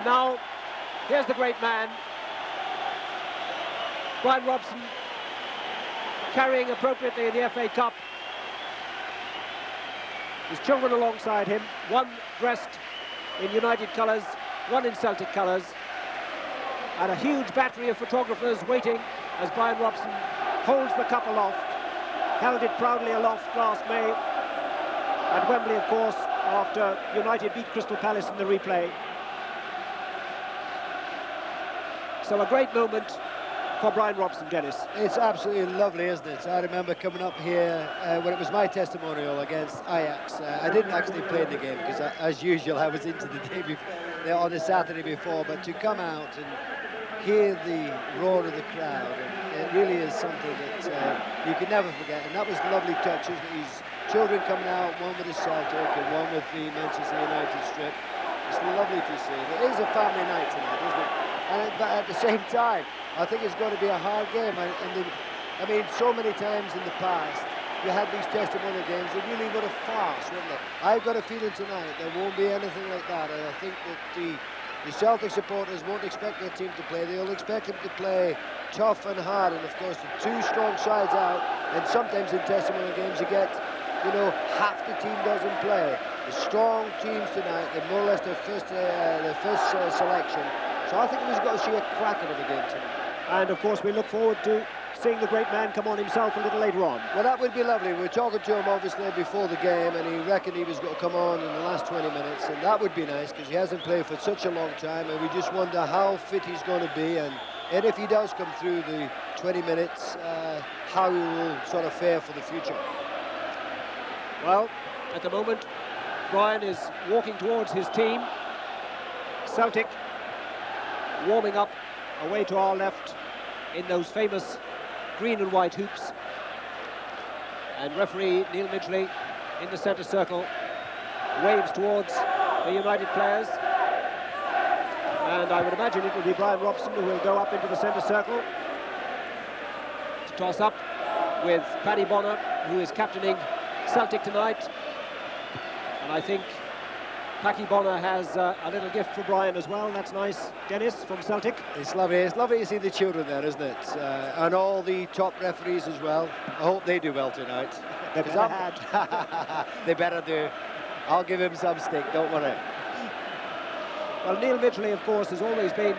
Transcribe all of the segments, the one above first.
And now, here's the great man, Bryan Robson, carrying appropriately the FA Cup. His children alongside him, one dressed in United colours, one in Celtic colours, and a huge battery of photographers waiting as Bryan Robson holds the cup aloft, held it proudly aloft last May at Wembley, of course, after United beat Crystal Palace in the replay. So a great moment for Bryan Robson, Denis. It's absolutely lovely, isn't it? I remember coming up here when it was my testimonial against Ajax. I didn't actually play in the game because, as usual, I was into the game on the Saturday before. But to come out and hear the roar of the crowd, and it really is something that you can never forget. And that was lovely touches. These children coming out, one with the Celtic and one with the Manchester United strip. It's lovely to see. It is a family night tonight, isn't it? But at the same time, I think it's going to be a hard game. I mean, so many times in the past, you had these testimonial games, they really were a farce, weren't they? I've got a feeling tonight there won't be anything like that, and I think that the Celtic supporters won't expect their team to play. They'll expect them to play tough and hard, and of course, the two strong sides out, and sometimes in testimonial games you get, you know, half the team doesn't play. The strong teams tonight, they're more or less their first selection. So I think we've got to see a cracker of a game tonight. And of course we look forward to seeing the great man come on himself a little later on. Well, that would be lovely. We were talking to him obviously before the game, and he reckoned he was going to come on in the last 20 minutes, and that would be nice because he hasn't played for such a long time, and we just wonder how fit he's going to be, and if he does come through the 20 minutes, how he will sort of fare for the future. Well, at the moment, Bryan is walking towards his team. Celtic warming up away to our left in those famous green and white hoops, and referee Neil Midgley in the centre circle waves towards the United players, and I would imagine it will be Bryan Robson who will go up into the centre circle to toss up with Paddy Bonner, who is captaining Celtic tonight. And I think Paddy Bonner has a little gift for Bryan as well. That's nice. Denis from Celtic. It's lovely. It's lovely to see the children there, isn't it? And all the top referees as well. I hope they do well tonight. They better They better do. I'll give him some stick, don't worry. Well, Neil Midgley, of course, has always been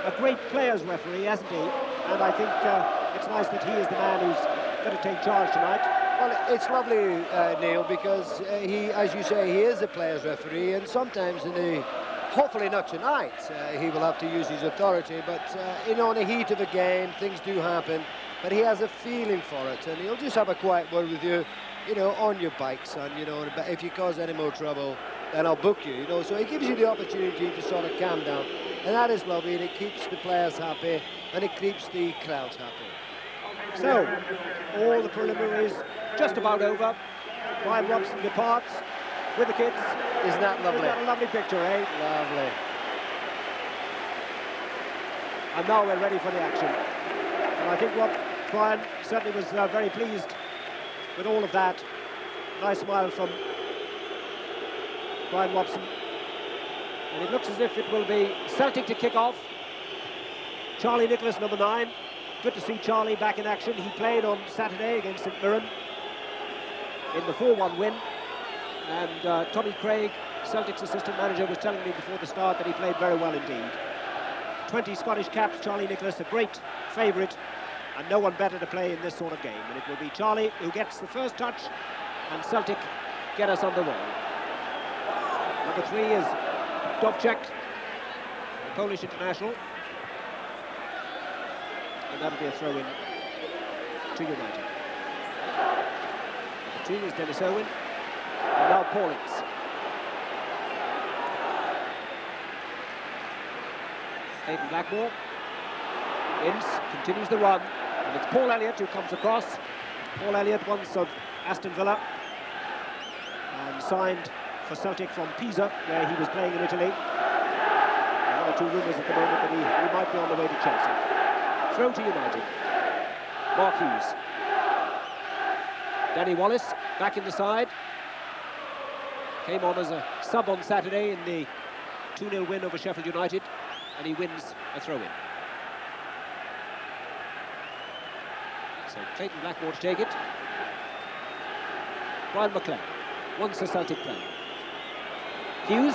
a great players referee, hasn't he? And I think it's nice that he is the man who's going to take charge tonight. Well, it's lovely, Neil, because he, as you say, he is a players referee, and sometimes hopefully not tonight, he will have to use his authority, but you know, in the heat of a game, things do happen, but he has a feeling for it, and he'll just have a quiet word with you, you know, on your bike, son, you know, if you cause any more trouble, then I'll book you, you know, so he gives you the opportunity to sort of calm down, and that is lovely, and it keeps the players happy, and it keeps the crowds happy. So, all the preliminaries just about over. Bryan Robson departs with the kids. Isn't that lovely? Isn't that a lovely picture, eh? Lovely. And now we're ready for the action. And I think Bryan certainly was very pleased with all of that. Nice smile from Bryan Robson. And it looks as if it will be Celtic to kick off. Charlie Nicholas, number 9. Good to see Charlie back in action. He played on Saturday against St Mirren in the 4-1 win, and Tommy Craig, Celtic's assistant manager, was telling me before the start that he played very well indeed. 20 Scottish caps, Charlie Nicholas, a great favourite, and no one better to play in this sort of game. And it will be Charlie who gets the first touch, and Celtic get us on the roll. Number 3 is Wdowczyk, the Polish international, and that'll be a throw-in to United. Number 2 is Denis Irwin, and now Paul Ince. Leighton Blackmore. Ince continues the run, and it's Paul Elliott who comes across. Paul Elliott, once of Aston Villa, and signed for Celtic from Pisa, where he was playing in Italy. There are 1 or 2 rumours at the moment that he might be on the way to Chelsea. Throw to United. Mark Hughes. Danny Wallace back in the side. Came on as a sub on Saturday in the 2-0 win over Sheffield United, and he wins a throw-in. So Clayton Blackmore to take it. Bryan McClair, once a Celtic player. Hughes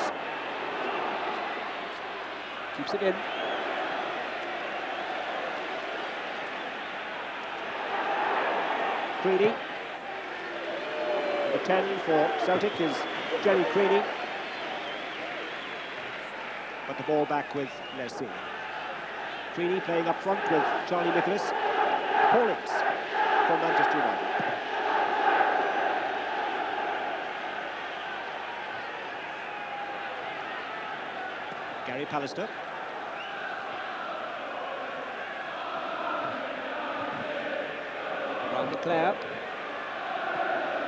keeps it in. Creaney. Number 10 for Celtic is Jerry Creaney. But the ball back with Les Sealey. Creaney playing up front with Charlie Nicholas. Ince from Manchester United. Gary Pallister. Around McClair.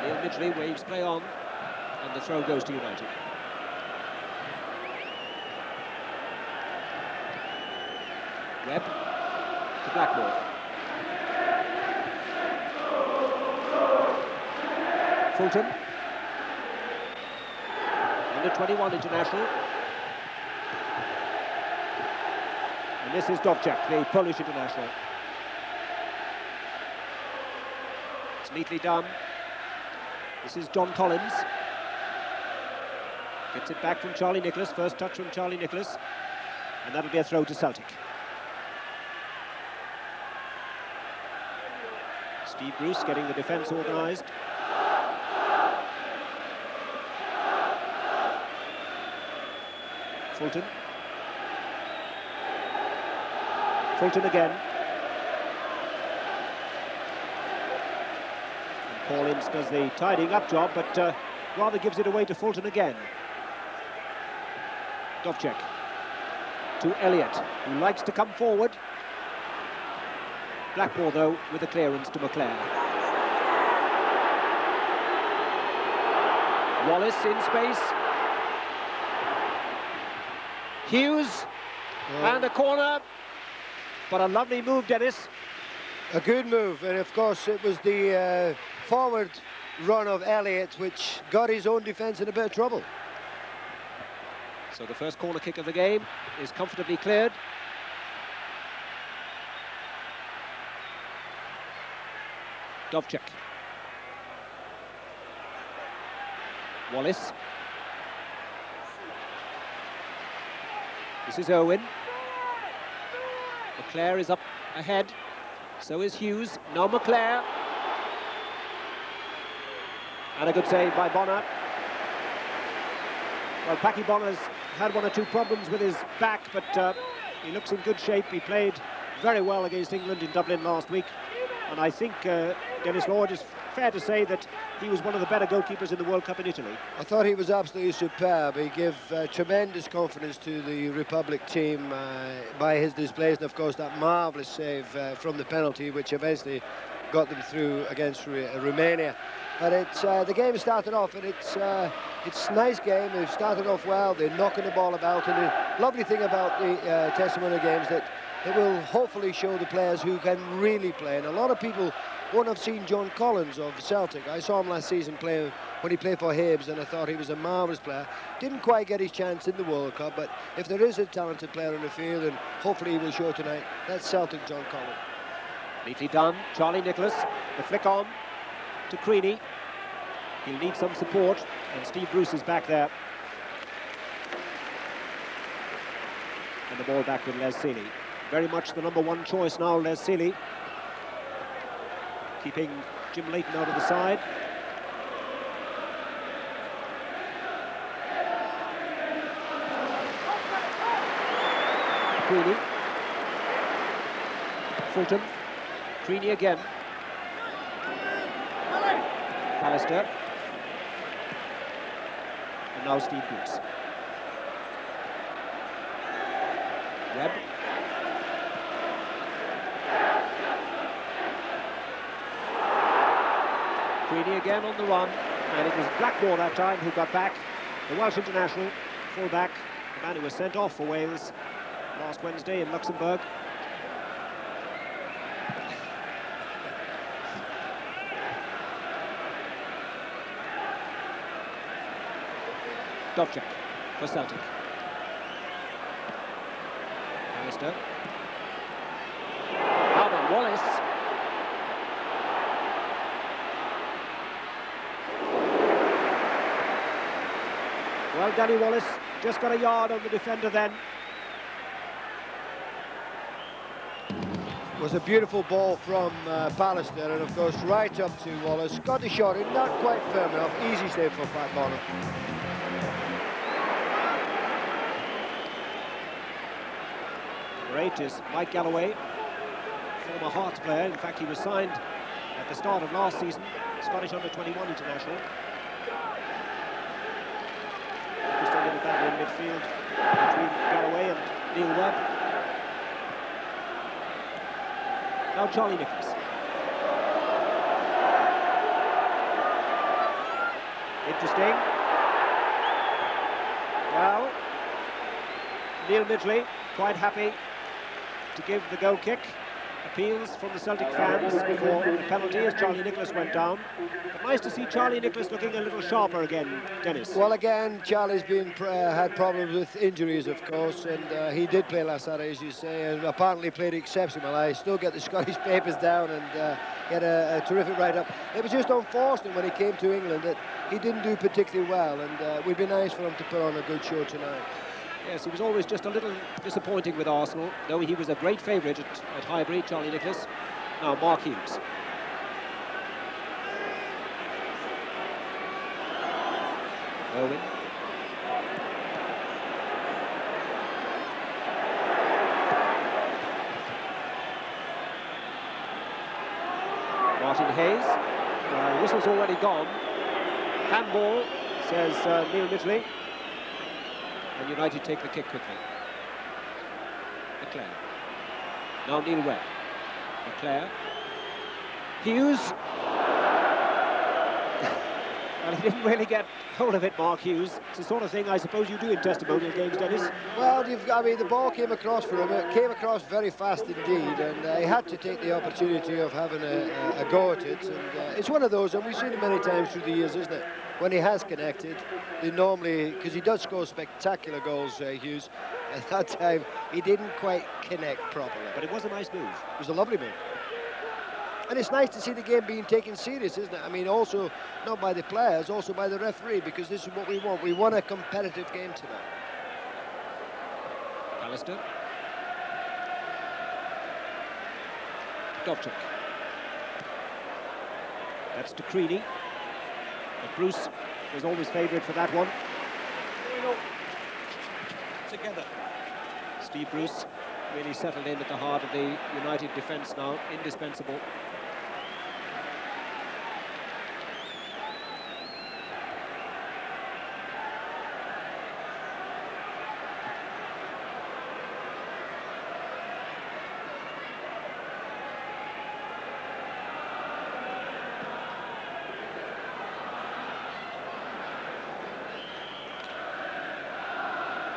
Neil Midgley waves play on, and the throw goes to United. Webb to Blackmore. Fulton, under 21 international. And this is Wdowczyk, the Polish international. It's neatly done. This is John Collins. Gets it back from Charlie Nicholas, first touch from Charlie Nicholas. And that'll be a throw to Celtic. Steve Bruce getting the defence organised. Fulton. Fulton again. And Paul Ince does the tidying up job, but rather gives it away to Fulton again. Wdowczyk to Elliott, who likes to come forward. Blackmore, though, with a clearance to McClair. Wallace in space. Hughes, and a corner, but a lovely move, Denis. A good move, and of course it was the forward run of Elliott which got his own defence in a bit of trouble. So the first corner kick of the game is comfortably cleared. Wdowczyk. Wallace. This is Irwin. McClair is up ahead. So is Hughes. Now McClair. And a good save by Bonner. Well, Packy Bonner's had one or two problems with his back, but he looks in good shape. He played very well against England in Dublin last week. And I think, Denis Lord, is fair to say that he was one of the better goalkeepers in the World Cup in Italy. I thought he was absolutely superb. He gave tremendous confidence to the Republic team by his displays, and of course that marvellous save from the penalty, which eventually got them through against Romania. But it's the game started off, and it's a nice game. They've started off well. They're knocking the ball about, and the lovely thing about the Testimonial games that it will hopefully show the players who can really play. And a lot of people won't have seen John Collins of Celtic. I saw him last season play when he played for Hibs, and I thought he was a marvellous player. Didn't quite get his chance in the World Cup, but if there is a talented player on the field, and hopefully he will show tonight, that's Celtic John Collins. Neatly done. Charlie Nicholas, the flick on to Creaney. He'll need some support, and Steve Bruce is back there. And the ball back with Les Sealey. Very much the #1 choice now, Les Sealey. Keeping Jim Leighton out of the side. Creaney. Fulton. Creaney again. Pallister. And now Steve Bruce. Webb. Creaney again on the run, and it was Blackmore that time who got back. The Welsh international, full-back, the man who was sent off for Wales last Wednesday in Luxembourg. Wdowczyk for Celtic. Pallister. Now then, Wallace. Well, Danny Wallace just got a yard on the defender then. It was a beautiful ball from Pallister, and of course right up to Wallace. Got the shot in, not quite firm enough. Easy save for Pat Bonner. Great is Mike Galloway, former Hearts player. In fact, he was signed at the start of last season, Scottish under-21 international. Just a little battle in midfield between Galloway and Neil Webb. Now Charlie Nicholas. Interesting. Well, Neil Midgley quite happy to give the goal kick. Appeals from the Celtic fans for the penalty as Charlie Nicholas went down. But nice to see Charlie Nicholas looking a little sharper again, Denis. Well, again, Charlie's been had problems with injuries, of course, and he did play last Saturday, as you say, and apparently played exceptional. I still get the Scottish papers down and get a terrific write-up. It was just unfortunate when he came to England that he didn't do particularly well, and it would be nice for him to put on a good show tonight. Yes, he was always just a little disappointing with Arsenal, though he was a great favourite at Highbury, Charlie Nicholas. Now Mark Hughes. Irwin. Martin Hayes. The whistle's already gone. Handball, says Neil Midgley. And United take the kick quickly. McClair. Now Neil Webb. McClair. Hughes. Well, he didn't really get hold of it, Mark Hughes. It's the sort of thing I suppose you do in testimonial games, Denis. Well, I mean, the ball came across for him. It came across very fast indeed, and he had to take the opportunity of having a go at it. And it's one of those, and we've seen it many times through the years, isn't it? When he has connected, they normally, because he does score spectacular goals, Hughes, at that time, he didn't quite connect properly. But it was a nice move. It was a lovely move. And it's nice to see the game being taken serious, isn't it? I mean, also, not by the players, also by the referee, because this is what we want. We want a competitive game tonight. Pallister. Wdowczyk. That's to Creaney. But Bruce was always favourite for that one. Together. Steve Bruce really settled in at the heart of the United defence now, indispensable.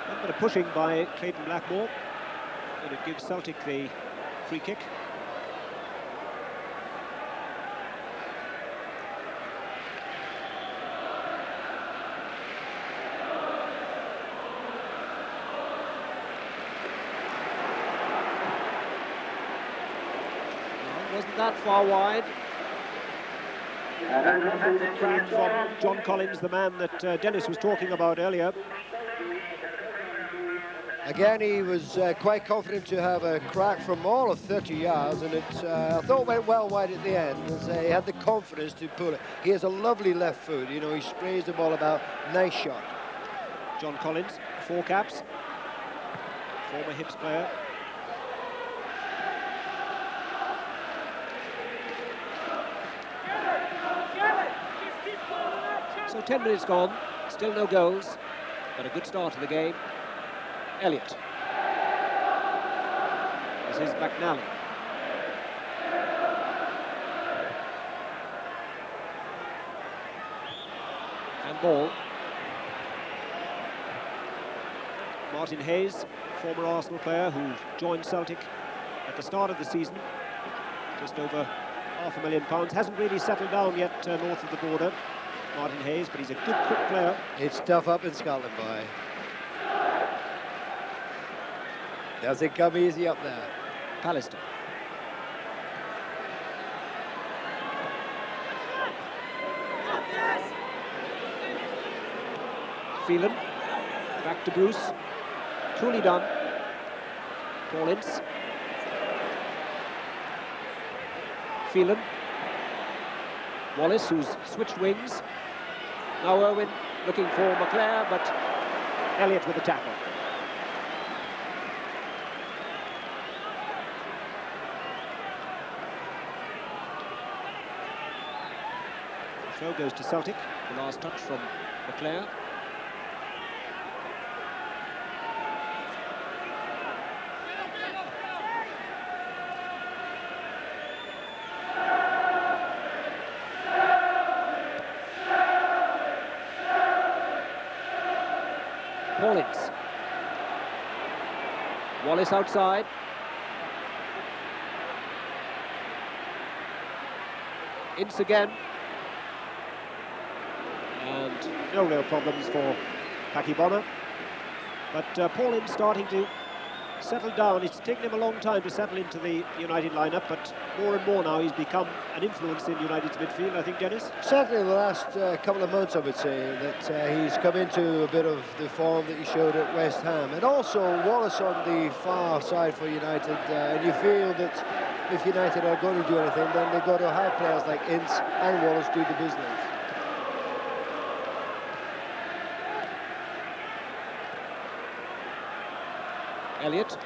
A bit of pushing by Clayton Blackmore, and it gives Celtic the free kick. Well, wasn't that far wide. Crack from John Collins, the man that Denis was talking about earlier. Again, he was quite confident to have a crack from all of 30 yards, and it, I thought, went well wide at the end, as he had the confidence to pull it. He has a lovely left foot, you know, he sprays the ball about. Nice shot. John Collins, 4 caps, former Hibs player. So 10 minutes gone, still no goals, but a good start to the game. Elliott. This is McNally. And ball. Martin Hayes, former Arsenal player who joined Celtic at the start of the season. Just over £500,000. Hasn't really settled down yet north of the border, Martin Hayes, but he's a good, quick player. It's tough up in Scotland, boy. Doesn't come easy up there. Pallister. Phelan. Back to Bruce. Truly done. Ince. Phelan. Wallace, who's switched wings. Now Irwin looking for McClair, but Elliott with the tackle. The throw goes to Celtic. The last touch from McClair. Ince. Wallace outside. Ince again. And no real problems for Paki Bonner. But Ince starting to settle down. It's taken him a long time to settle into the United lineup, but more and more now he's become an influence in United's midfield, I think, Denis? Certainly in the last couple of months, I would say, that he's come into a bit of the form that he showed at West Ham. And also Wallace on the far side for United, and you feel that if United are going to do anything, then they've got to have players like Ince and Wallace do the business. Elliott.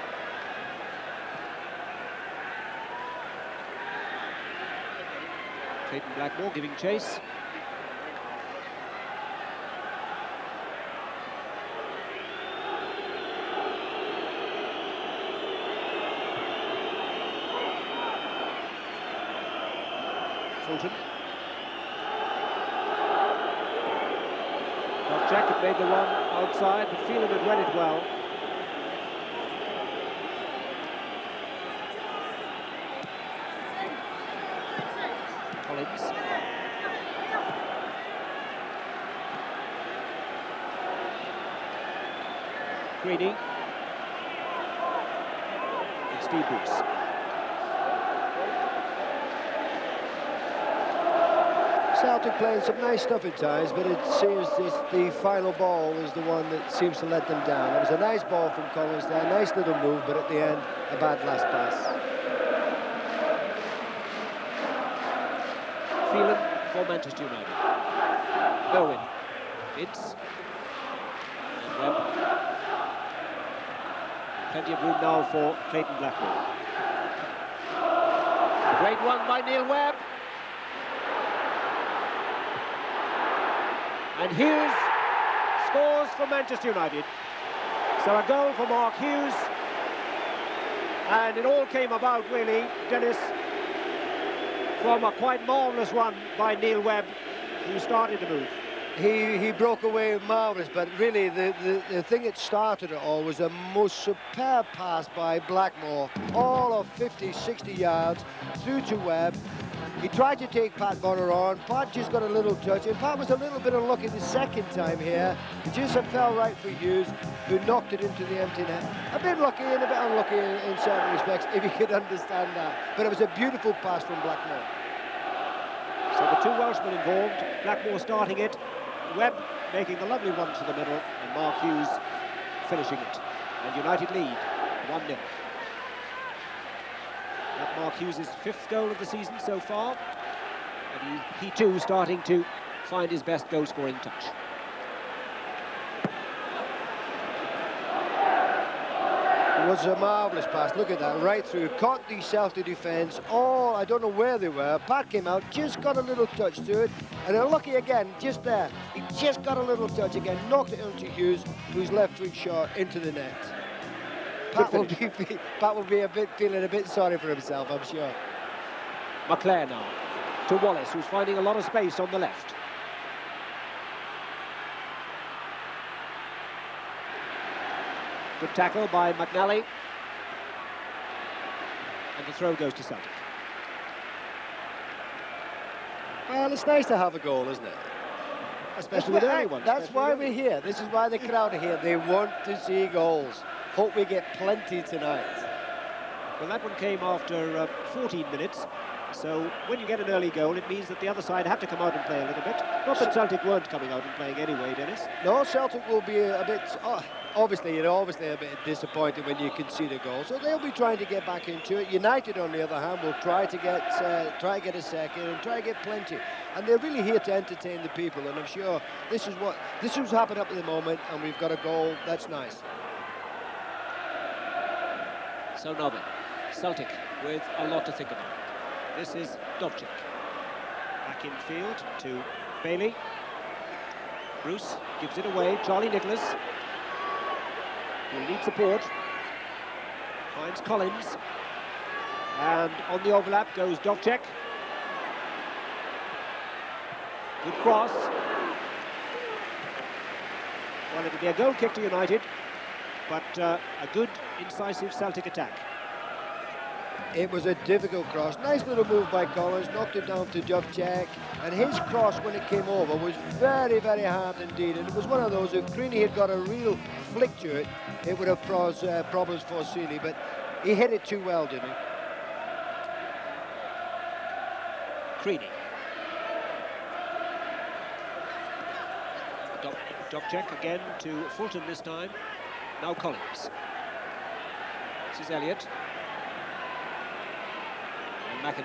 Clayton Blackmore giving chase. Fulton. Wdowczyk had made the run outside, but Phelan had read it well. Greedy. And Stevie. Celtic playing some nice stuff at times, but it seems the final ball is the one that seems to let them down. It was a nice ball from Collins there, nice little move, but at the end, a bad last pass. Phelan for Manchester United. Irwin. Ince. And Webb. Plenty of room now for Clayton Blackmore. Great one by Neil Webb. And Hughes scores for Manchester United. So a goal for Mark Hughes. And it all came about, really, Denis, from a quite marvellous run by Neil Webb, who started the move. He broke away marvellous, but really the thing that started it all was a most superb pass by Blackmore, all of 50, 60 yards through to Webb. He tried to take Pat Bonner on. Pat just got a little touch, and Pat was a little bit unlucky the second time here. It just fell right for Hughes, who knocked it into the empty net. A bit lucky and a bit unlucky in certain respects, if you could understand that. But it was a beautiful pass from Blackmore. So the two Welshmen involved, Blackmore starting it, Webb making a lovely run to the middle, and Mark Hughes finishing it. And United lead 1-0. That's Mark Hughes' 5th goal of the season so far, and he too starting to find his best goal-scoring touch. It was a marvellous pass. Look at that, right through, caught the Celtic defence. Oh, I don't know where they were. Pat came out, just got a little touch to it, and unlucky again, just there. He just got a little touch again, knocked it onto Hughes, whose left foot shot into the net. Pat will be feeling a bit sorry for himself, I'm sure. McClair now to Wallace, who's finding a lot of space on the left. Good tackle by McNally. And the throw goes to Celtic. Well, it's nice to have a goal, isn't it? Especially with early ones. That's why we're here. This is why the crowd are here. They want to see goals. Hope we get plenty tonight. Well, that one came after 14 minutes. So when you get an early goal, it means that the other side have to come out and play a little bit. Not that Celtic weren't coming out and playing anyway, Denis. No, Celtic will be a bit, obviously a bit disappointed when you concede a goal. So they'll be trying to get back into it. United, on the other hand, will try to get a second and try to get plenty. And they're really here to entertain the people. And I'm sure this is what's happening up at the moment. And we've got a goal. That's nice. So now then, Celtic with a lot to think about. This is Wdowczyk. Back in field to Ballie. Bruce gives it away. Charlie Nicholas, who needs support, finds Collins. And on the overlap goes Wdowczyk. Good cross. Well, it'll be a goal kick to United, but a good, incisive Celtic attack. It was a difficult cross. Nice little move by Collins, knocked it down to Wdowczyk, and his cross when it came over was very, very hard indeed. And it was one of those, if Creaney had got a real flick to it, it would have caused problems for Sealey, but he hit it too well, didn't he? Creaney. Wdowczyk again to Fulton this time. Now Collins. This is Elliott. McNally.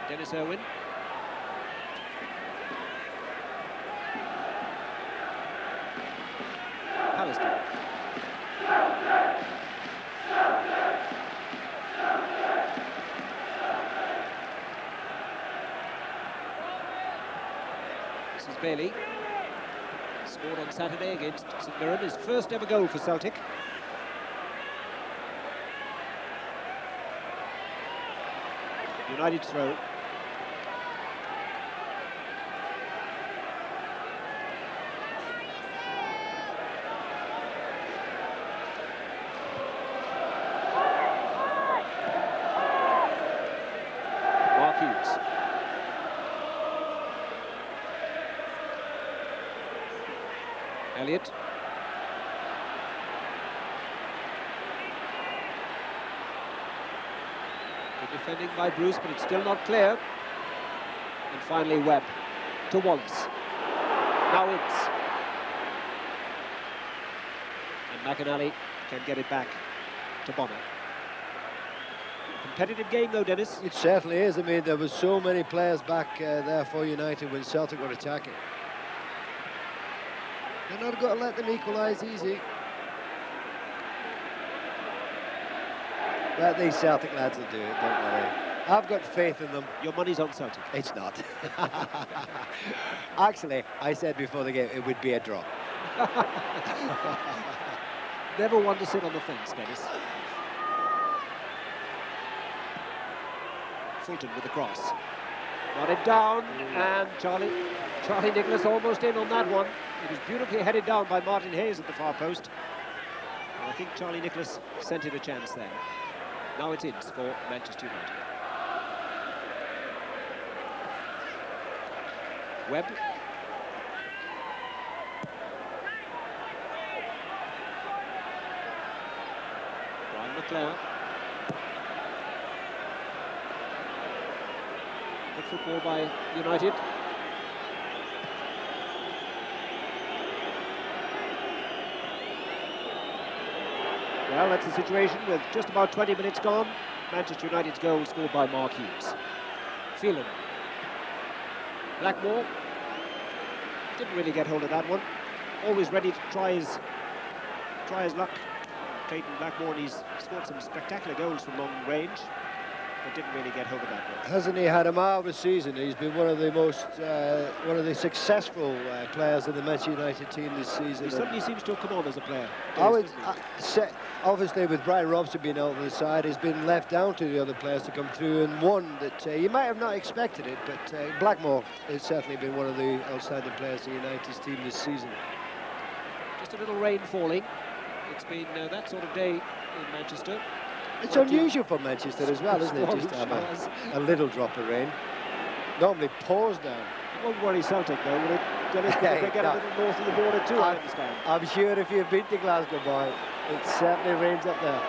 Denis Irwin. Pallister. This is Ballie. Scored on Saturday against St Mirren, his first ever goal for Celtic. United throw. Hughes. Elliott. Good defending by Bruce, but it's still not clear. And finally Webb to Wallace. Now Ince. And McNally can get it back to Bonner. Competitive game though, Denis. It certainly is. I mean, there was so many players back there for United when Celtic were attacking. They're not going to let them equalise easy. But these Celtic lads will do it, don't worry. I've got faith in them. Your money's on Celtic. It's not. Actually, I said before the game it would be a draw. Never one to sit on the fence, Denis. Fulton with the cross. Got it down, and Charlie Nicholas almost in on that one. It was beautifully headed down by Martin Hayes at the far post. And I think Charlie Nicholas sent it a chance there. Now it's Ince for Manchester United. Webb. Bryan McClair. Good football by United. Well, that's the situation with just about 20 minutes gone. Manchester United's goal scored by Mark Hughes. Phelan. Blackmore didn't really get hold of that one. Always ready to try his luck. Clayton Blackmore, and he's scored some spectacular goals from long range. but didn't really get hold of that one. Hasn't he had a marvellous season? He's been one of the most, one of the successful players of the Manchester United team this season. He suddenly seems to have come on as a player. Obviously, with Bryan Robson being out on the side, he's been left down to the other players to come through, and one that you might have not expected it, but Blackmore has certainly been one of the outstanding players of United's team this season. Just a little rain falling. It's been that sort of day in Manchester. It's unusual for Manchester as well, isn't it, just to have a little drop of rain. Normally pours down. It won't worry Celtic, though, will it, Denis? Because they get a little north of the border too, I understand. I'm sure if you've been to Glasgow, boy, it certainly rains up there.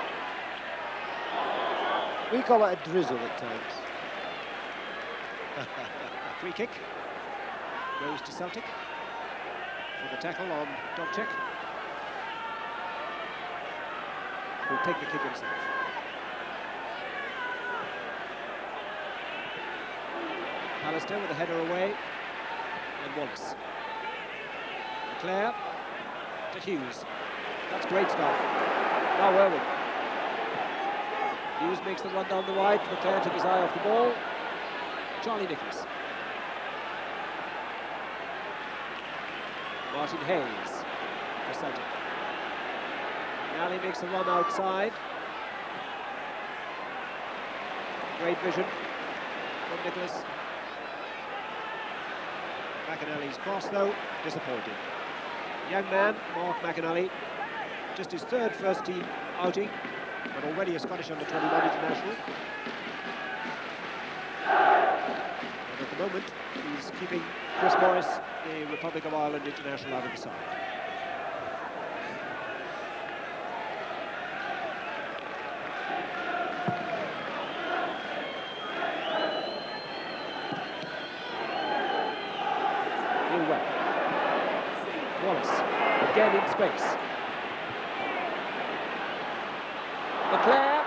We call it a drizzle at times. Free kick goes to Celtic for the tackle on Wdowczyk, who'll take the kick himself. Pallister with a header away, and Wallace. McClair to Hughes. That's great stuff. Now Irwin. Hughes makes the run down the right. McClair took his eye off the ball. Charlie Nicholas. Martin Hayes for Celtic. McNally makes the run outside. Great vision from Nicholas. McNally's cross, though, disappointing. Young man, Mark McNally, just his third first-team outing, but already a Scottish under-21 international. And at the moment, he's keeping Chris Morris, the Republic of Ireland international, out of the side. Webb. Wallace, again in space. McClair.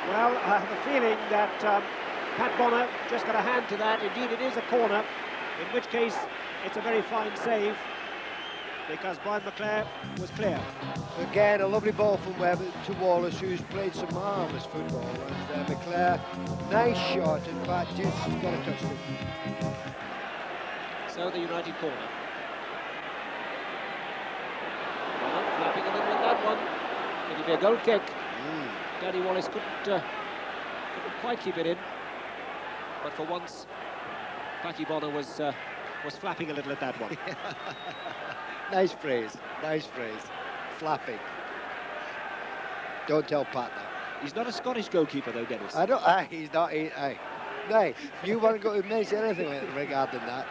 Well, I have a feeling that Pat Bonner just got a hand to that. Indeed, it is a corner, in which case it's a very fine save, because Brian McClair was clear. Again, a lovely ball from Webb to Wallace, who's played some marvellous football, and McClair, nice shot, in fact, just got a touch it. So the United corner. Well, flapping a little with that one. It'll be a goal kick. Danny Wallace couldn't quite keep it in, but for once, Paddy Bonner was flapping a little at that one. Nice phrase, flapping. Don't tell Pat that. He's not a Scottish goalkeeper, though, Denis. I don't. He's not. No, you want to go to mention anything regarding that?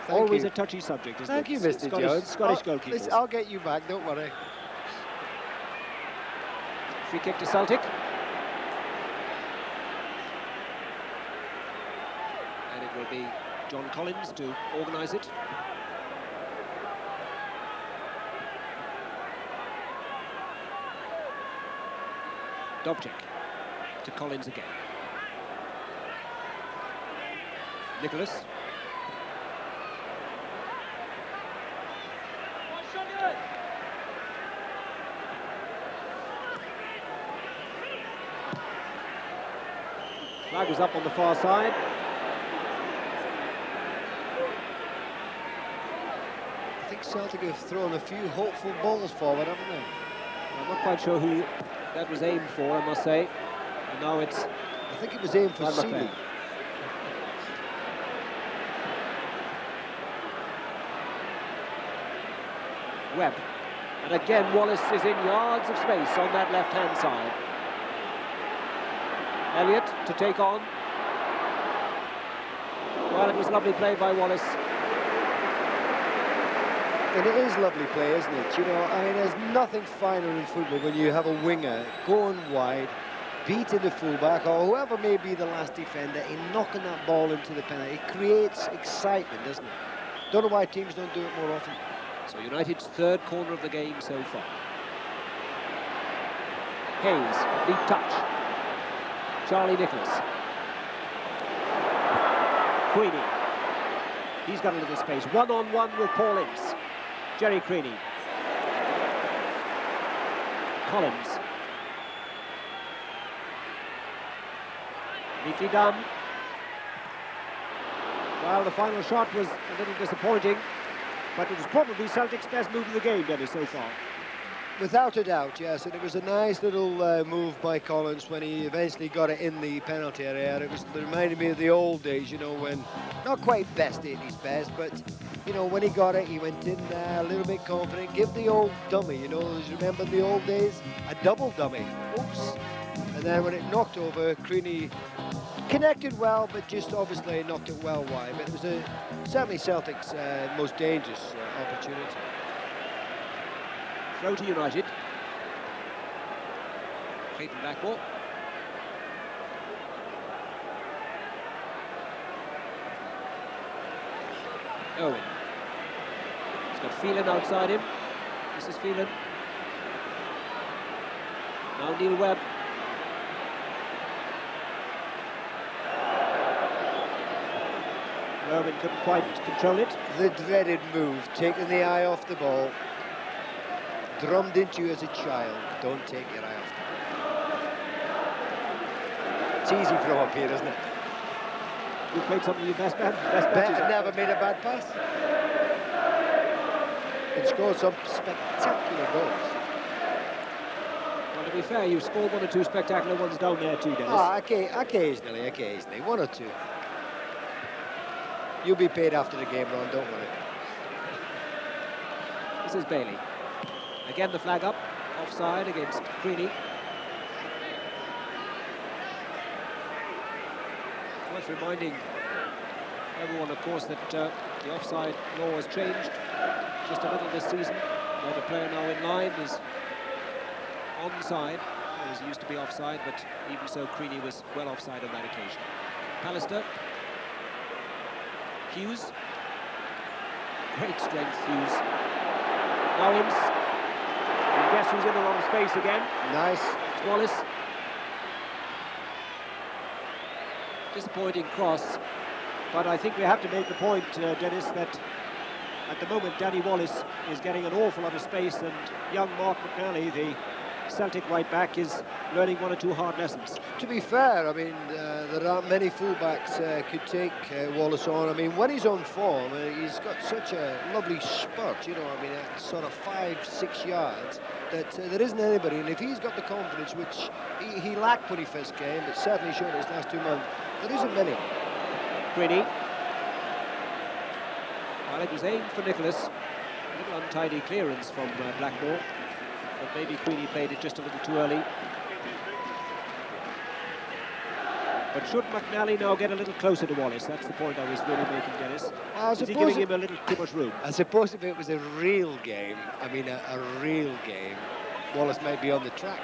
Always a touchy subject, isn't it? Thank you, Mr. Jones. Scottish goalkeepers. Listen, I'll get you back. Don't worry. Free kick to Celtic. And it will be John Collins to organise it. Wdowczyk to Collins again. Nicholas. Flag was up on the far side. I think Celtic have thrown a few hopeful balls forward, haven't they? I'm not quite sure who that was aimed for, I must say. And now it's... I think it was aimed for Sealey. Webb. And again, Wallace is in yards of space on that left-hand side. Elliott to take on. Well, it was lovely play by Wallace. And it is lovely play, isn't it? You know, I mean, there's nothing finer in football when you have a winger going wide, beating the fullback, or whoever may be the last defender, and knocking that ball into the penalty. It creates excitement, doesn't it? Don't know why teams don't do it more often. So United's third corner of the game so far. Hayes, deep touch. Charlie Nicholas. Queenie. He's got a little space. One-on-one with Paul Ince. Jerry Queenie. Collins. Neatly done. Well, the final shot was a little disappointing, but it was probably Celtic's best move of the game, Denis, so far. Without a doubt, yes, and it was a nice little move by Collins when he eventually got it in the penalty area. It reminded me of the old days, you know, when, not quite best at his best, but, you know, when he got it, he went in there a little bit confident. Give the old dummy, you know, remember the old days? A double dummy. Oops. And then when it knocked over, Creaney connected well, but just obviously knocked it well wide. But it was certainly Celtic's most dangerous opportunity. Throw to United. Clayton Blackmore. Irwin. He's got Phelan outside him. This is Phelan. Now Neil Webb. Irwin couldn't quite control it. The dreaded move, taking the eye off the ball. Drummed into you as a child. Don't take your eye off the ball. It's easy from up here, isn't it? You played some of your best matches. Never made a bad pass. And scored some spectacular goals. Well, to be fair, you've scored one or two spectacular ones down there too, Denis. Ah, occasionally, one or two. You'll be paid after the game, Ron, don't worry. This is Ballie. Again the flag up, offside against Creaney. Worth reminding everyone, of course, that the offside law has changed just a little this season. Where the player now in line is onside. It was used to be offside, but even so, Creaney was well offside on that occasion. Pallister. Hughes. Great strength, Hughes. Now Ince. And guess who's in the wrong space again? Nice. It's Wallace. Disappointing cross, but I think we have to make the point, Denis, that at the moment Danny Wallace is getting an awful lot of space, and young Mark McNally, the Celtic right back, is learning one or two hard lessons. To be fair, I mean, there aren't many fullbacks could take Wallace on. I mean, when he's on form, he's got such a lovely spurt, you know, I mean, sort of 5-6 yards, that there isn't anybody, and if he's got the confidence, which he lacked when he first came, but certainly showed in his last 2 months, there isn't many. Creaney. Well, it was aimed for Nicholas. A little untidy clearance from Blackmore, but maybe Creaney played it just a little too early. But should McNally now get a little closer to Wallace? That's the point I was really making, Denis. Well, is he giving him a little too much room? I suppose if it was a real game, I mean a real game, Wallace might be on the track.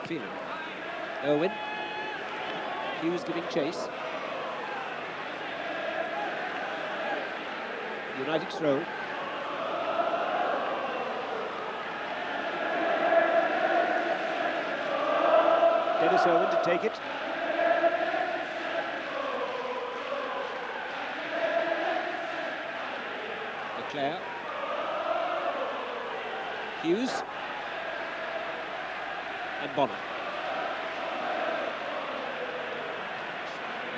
Phelan. Irwin. Hughes giving chase. United throw. Denis Irwin to take it. McClair. Hughes. And Bonner.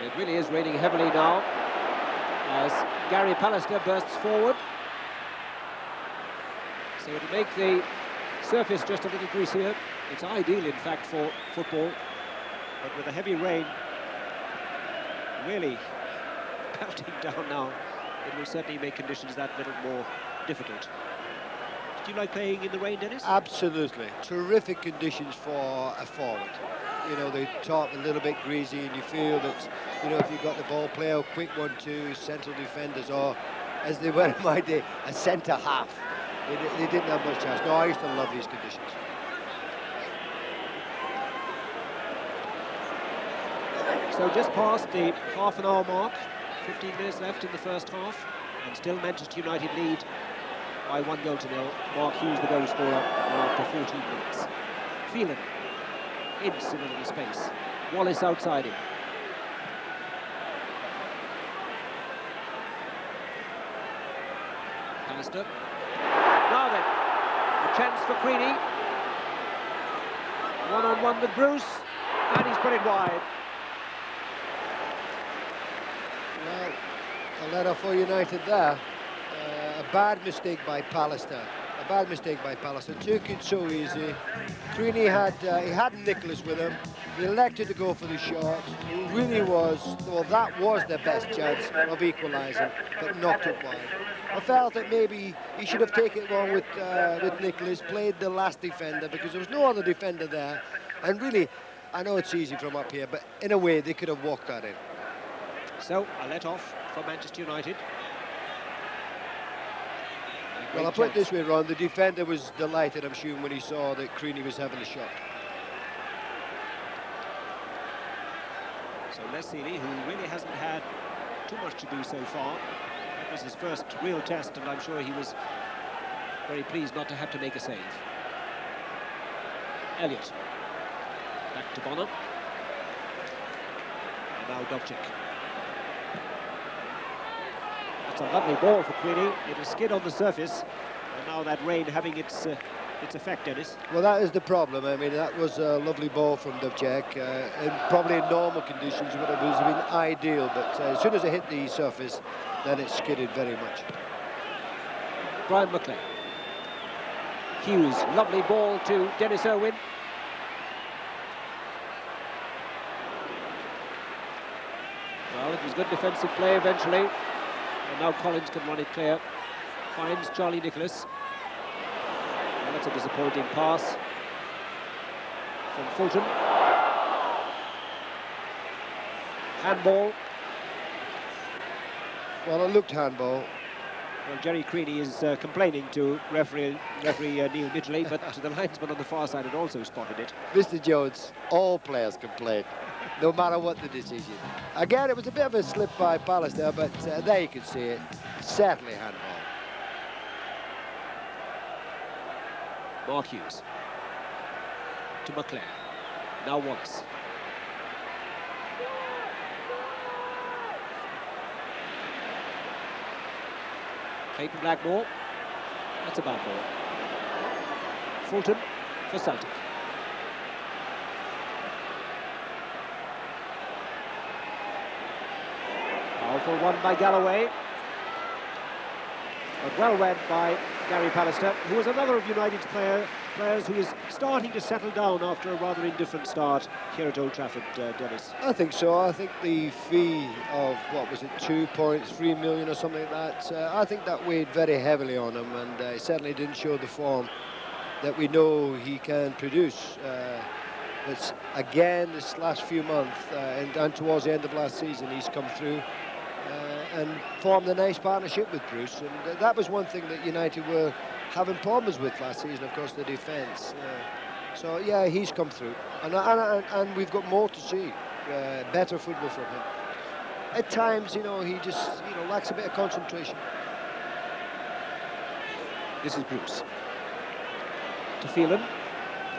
It really is raining heavily now as Gary Pallister bursts forward. So it'll make the surface just a little greasier. It's ideal, in fact, for football, but with the heavy rain really pelting down now, it will certainly make conditions that little more difficult. Did you like playing in the rain, Denis? Absolutely. Terrific conditions for a forward. You know, the top a little bit greasy, and you feel that, you know, if you've got the ball, play a quick 1-2, central defenders, or, as they were in my day, a centre half. They didn't have much chance. No, I used to love these conditions. So just past the half-an-hour mark, 15 minutes left in the first half, and still Manchester United lead by 1-0. Mark Hughes, the goal scorer, after 14 minutes. Phelan. Ince in a little space. Wallace outside him. Pallister. Now then, a chance for Creaney. One-on-one with Bruce. And he's put it wide. Well, a letter for United there. A bad mistake by Pallister. A bad mistake by Pallister. Took it so easy. Creaney had Nicholas with him. He elected to go for the shot. It really was, well, that was their best chance of equalising, but knocked it wide. I felt that maybe he should have taken it on with Nicholas, played the last defender, because there was no other defender there. And really, I know it's easy from up here, but in a way, they could have walked that in. So, a let-off for Manchester United. Well, I'll put it this way, Ron, the defender was delighted, I'm sure, when he saw that Creaney was having a shot. So Les Sealey, who really hasn't had too much to do so far. That was his first real test, and I'm sure he was very pleased not to have to make a save. Elliott. Back to Bonham. And now Wdowczyk. That's a lovely ball for Creaney. It has skid on the surface, and now that rain having its effect, Denis. Well, that is the problem. I mean, that was a lovely ball from Wdowczyk. And probably in normal conditions, it would have been ideal, but as soon as it hit the surface, then it skidded very much. Brian McClair. Hughes, lovely ball to Denis Irwin. Well, it was good defensive play eventually. And now Collins can run it clear. Finds Charlie Nicholas. Well, that's a disappointing pass from Fulton. Handball. Well, it looked handball. Well, Jerry Creaney is complaining to referee Neil Midgley, but the linesman on the far side had also spotted it. Mr. Jones, all players complain, no matter what the decision. Again, it was a bit of a slip by Pallister, but there you can see it. Certainly handball. Mark Hughes to McClair. Now Wallace. Clayton Blackmore. That's a bad ball. Fulton for Celtic. Powerful one by Galloway. But well read by Gary Pallister, who was another of United's players who is starting to settle down after a rather indifferent start here at Old Trafford, Denis. I think so. I think the fee of, what was it, 2.3 million or something like that, I think that weighed very heavily on him, and he certainly didn't show the form that we know he can produce. It's again, this last few months, and towards the end of last season, he's come through and formed a nice partnership with Bruce, and that was one thing that United were having problems with last season, of course, the defence. So yeah, he's come through, and we've got more to see, better football from him. At times, you know, he just, you know, lacks a bit of concentration. This is Bruce. To Phelan.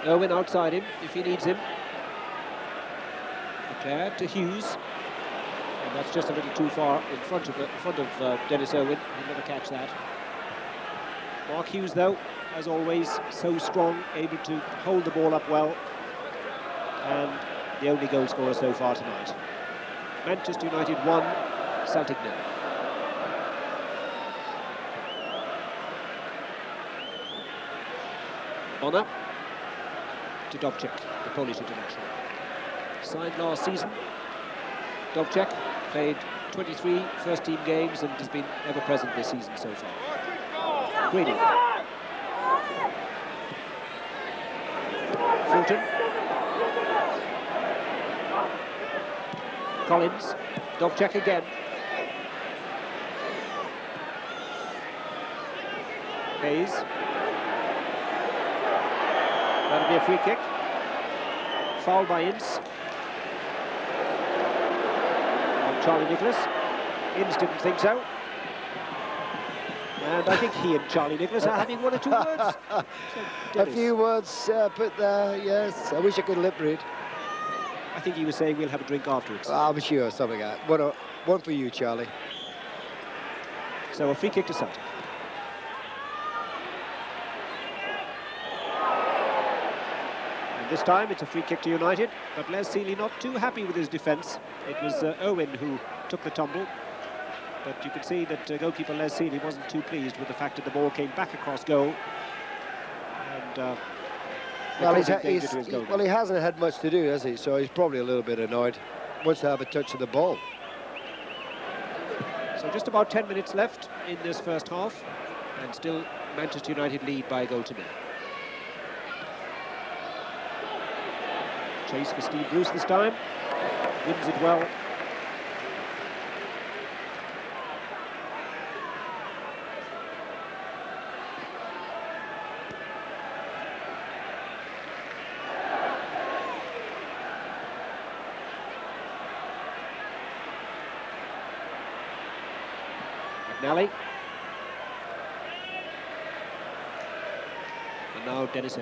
Irwin outside him if he needs him. McClair to Hughes. And that's just a little too far in front of Denis Irwin. He'll never catch that. Mark Hughes, though, as always, so strong, able to hold the ball up well. And the only goal scorer so far tonight. Manchester United 1, Celtic 0. Bonner to Wdowczyk, the Polish international. Signed last season. Wdowczyk played 23 first-team games and has been ever-present this season so far. Creaney. Fulton. Collins. Wdowczyk again. Hayes. That'll be a free kick. Foul by Ince. On Charlie Nicholas. Ince didn't think so. And I think he and Charlie Nicholas are having one or two words. A few words put there, yes. I wish I could lip read. I think he was saying we'll have a drink afterwards. I'm sure, something like that. One for you, Charlie. So a free kick to Celtic. And This time it's a free kick to United, but Les Sealey not too happy with his defence. It was Irwin who took the tumble, but you can see that goalkeeper Les Sealey wasn't too pleased with the fact that the ball came back across goal. And well, he hasn't had much to do, has he? So he's probably a little bit annoyed. Wants to have a touch of the ball. So just about 10 minutes left in this first half, and still Manchester United lead by a goal to nil. Chase for Steve Bruce this time, wins it well. McNally. And now Denis.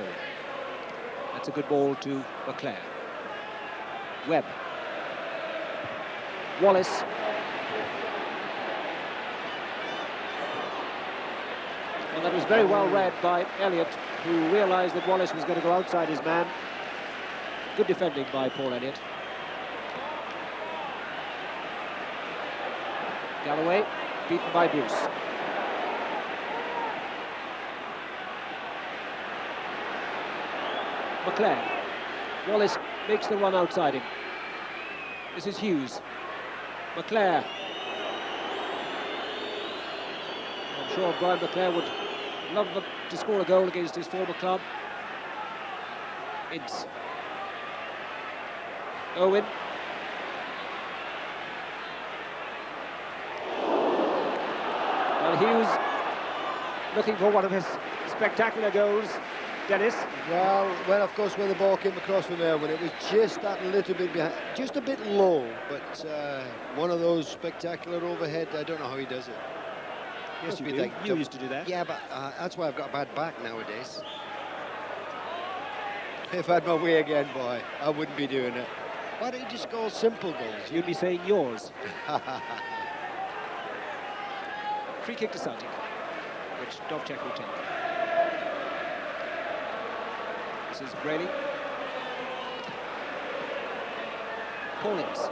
That's a good ball to McClair. Webb. Wallace. Well, that was very well read by Elliott, who realised that Wallace was going to go outside his man. Good defending by Paul Elliott. Galloway, beaten by Bruce. McClair. Wallace makes the run outside him. This is Hughes. McClair. I'm sure Bryan McClair would love to score a goal against his former club. Ince. Irwin. Well, Hughes looking for one of his spectacular goals. Denis. Well, of course, when the ball came across from Irwin, it was just that little bit behind, just a bit low, but one of those spectacular overhead. I don't know how he does it. Yes, you used to do that. Yeah, but that's why I've got a bad back nowadays. If I had my way again, boy, I wouldn't be doing it. Why don't you just go simple goals? You'd be saying yours. Free kick to Celtic, which Wdowczyk will take. This is Brady. Paulins.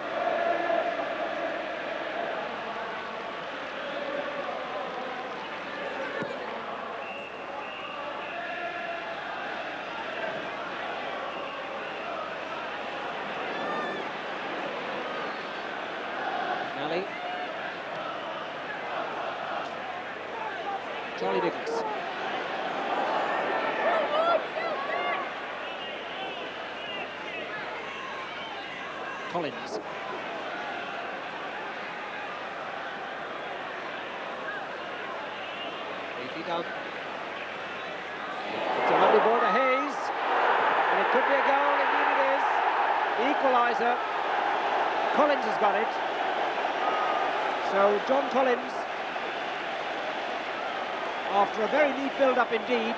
McNally. Charlie Nicholas. Collins. Down. It's a lovely ball to Hayes, and it could be a goal, indeed it is. The equaliser. Collins has got it. So John Collins, after a very neat build-up indeed.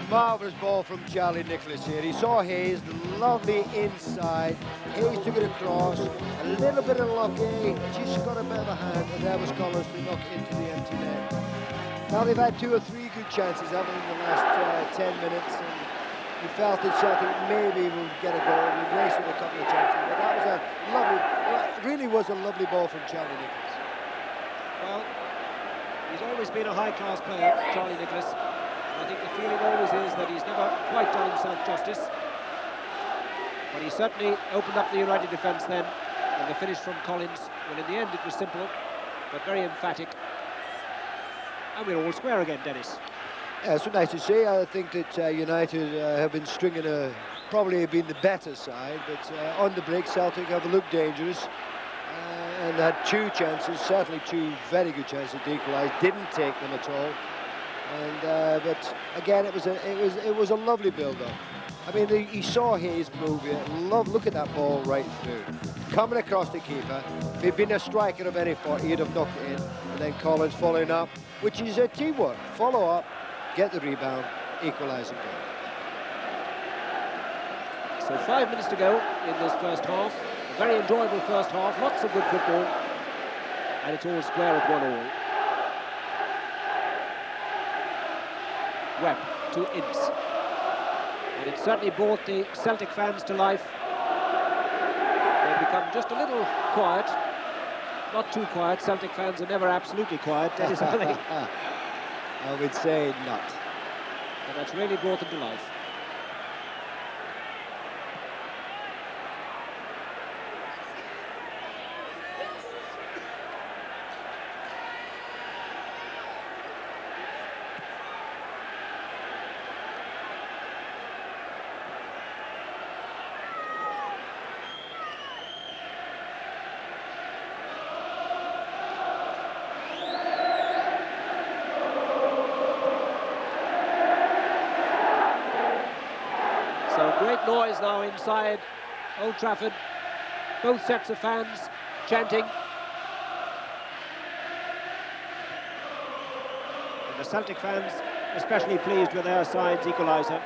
Marvellous ball from Charlie Nicholas here. He saw Hayes, lovely inside. Hayes took it across, a little bit of luck, just got a bit of a hand, and there was Collins to knock into the empty net. Now they've had 2 or 3 good chances, haven't they, in the last 10 minutes, and you felt that Celtic maybe will get a goal. We raced with a couple of chances, but that was a lovely, really was a lovely ball from Charlie Nicholas. Well, he's always been a high-class player, Charlie Nicholas. I think the feeling always is that he's never quite done himself justice. But he certainly opened up the United defence then, and the finish from Collins, well, in the end it was simple, but very emphatic. And we're all square again, Denis. Yeah, it's nice to see. I think that United have been stringing probably been the better side, but on the break Celtic have looked dangerous and had 2 chances, certainly 2 very good chances to equalise, didn't take them at all. And but again, it was a lovely build-up. I mean, he saw Hayes move here. Look at that ball right through, coming across the keeper. If he'd been a striker of any sort, he'd have knocked it in. And then Collins following up, which is a teamwork. Follow up, get the rebound, equalise and go. So 5 minutes to go in this first half. A very enjoyable first half. Lots of good football, and it's all square at 1-1. Webb to Ince. And it certainly brought the Celtic fans to life. They've become just a little quiet. Not too quiet. Celtic fans are never absolutely quiet, Denis, are they? I would say not. And that's really brought them to life. Great noise now inside Old Trafford. Both sets of fans chanting. And the Celtic fans especially pleased with their side's equaliser.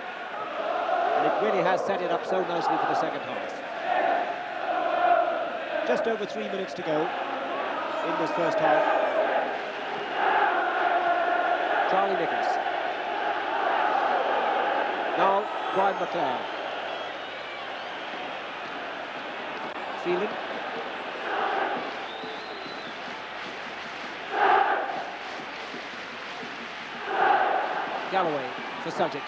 And it really has set it up so nicely for the second half. Just over 3 minutes to go in this first half. Charlie Nicholas. Now Brian McClair. Phelan. Galloway for Celtic.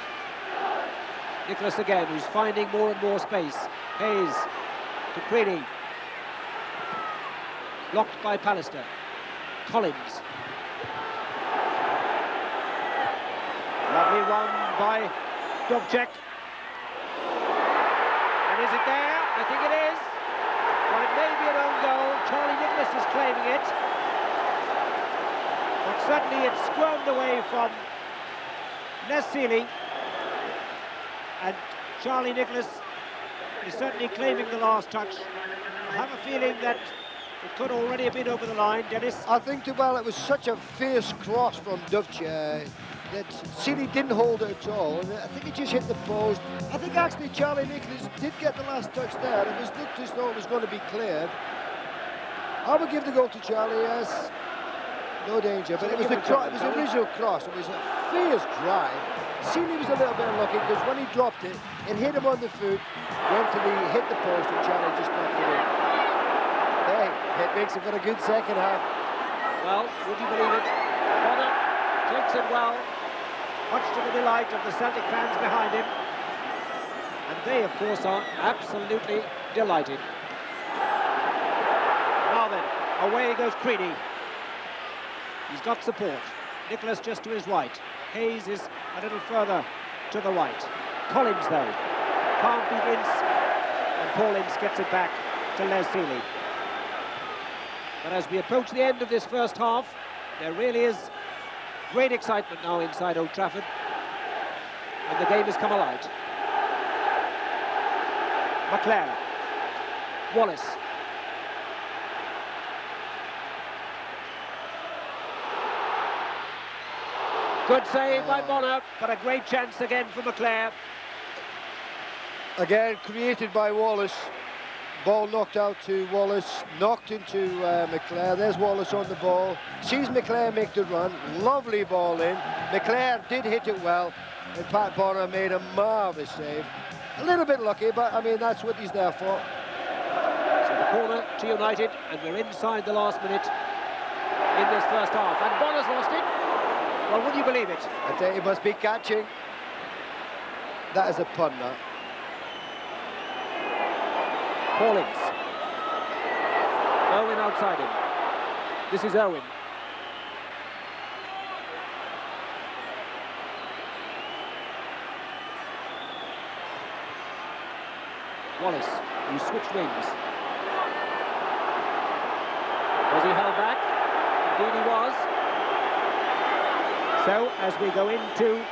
Nicholas again, who's finding more and more space. Hayes to Creedy. Blocked by Pallister. Collins. Lovely run by Wdowczyk. And is it there? I think it is. Well, it may be an own goal. Charlie Nicholas is claiming it. But certainly it's squirmed away from Sealey. And Charlie Nicholas is certainly claiming the last touch. I have a feeling that it could already have been over the line, Denis. I think, well, it was such a fierce cross from Wdowczyk that Sealey didn't hold it at all. And I think it just hit the post. I think actually Charlie Nicholas did get the last touch there. It was looked as though it was going to be cleared. I would give the goal to Charlie, yes. No danger, but it was a visual cross. It was a fierce drive. Sealey was a little bit unlucky because when he dropped it, it hit him on the foot, hit the post, and Charlie just knocked it in. Hey, it makes it for a good second half. Well, would you believe it? Bonner takes it well, much to the delight of the Celtic fans behind him. And they, of course, are absolutely delighted. Now then, away goes Creedy. He's got support. Nicholas just to his right. Hayes is a little further to the right. Collins, though, can't beat Ince, and Paul Ince gets it back to Sealey. But as we approach the end of this first half, there really is great excitement now inside Old Trafford, and the game has come alive. McClair, Wallace. Good save by Bonner, but a great chance again for McClair. Again, created by Wallace. Ball knocked out to Wallace, knocked into McClair. There's Wallace on the ball. Sees McClair make the run. Lovely ball in. McClair did hit it well, and Pat Bonner made a marvellous save. A little bit lucky, but I mean, that's what he's there for. So the corner to United, and we're inside the last minute in this first half. And Bonner's lost it. Well, would you believe it? I tell you, he must be catching. That is a pun, that. Paulins. Irwin outside him. This is Irwin. Wallace, who switched wings. Was he held back? Indeed he was. So, as we go into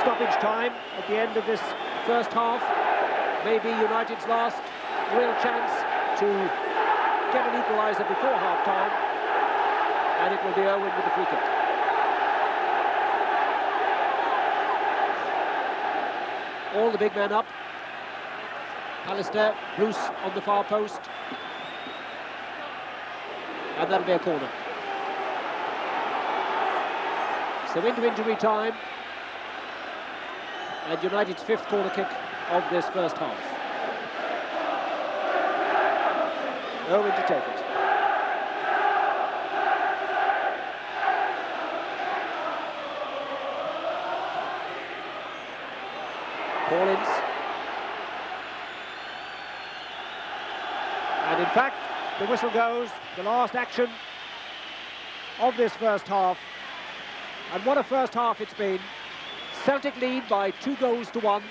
stoppage time at the end of this first half, maybe United's last real chance to get an equaliser before half-time, and it will be Irwin with the free kick. All the big men up. Pallister, Bruce on the far post. And that'll be a corner. So into injury time. and United's 5th corner kick of this first half. Irwin to take it. Ince. And in fact, the whistle goes, the last action of this first half. And what a first half it's been. Celtic lead by 2-1.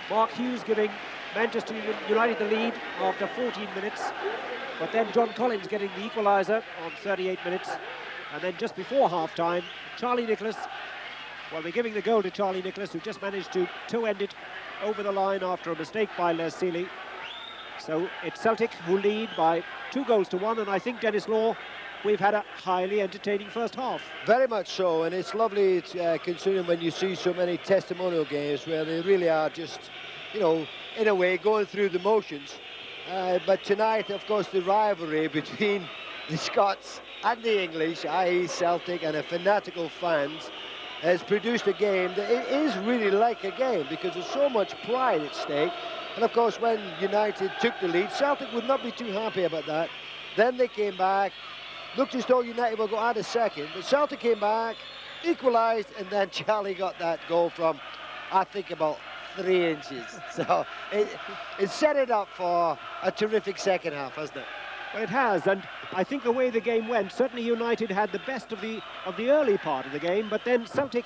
Mark Hughes giving Manchester United the lead after 14 minutes. But then John Collins getting the equaliser on 38 minutes. And then just before half-time, Charlie Nicholas, well, we're giving the goal to Charlie Nicholas, who just managed to toe-end it over the line after a mistake by Sealey. So it's Celtic who lead by 2-1, and I think, Denis Law, we've had a highly entertaining first half. Very much so, and it's lovely considering when you see so many testimonial games where they really are just, you know, in a way going through the motions. But tonight, of course, the rivalry between the Scots and the English, i.e. Celtic, and the fanatical fans, has produced a game that it is really like a game because there's so much pride at stake. And of course, when United took the lead, Celtic would not be too happy about that. Then they came back, looked as though United would go out a second, but Celtic came back, equalised, and then Charlie got that goal from, I think, about 3 inches. So it set it up for a terrific second half, hasn't it? Well, it has, and I think the way the game went, certainly United had the best of the early part of the game, but then Celtic,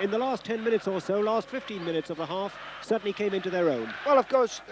in the last 10 minutes or so, last 15 minutes of the half, certainly came into their own. Well, of course,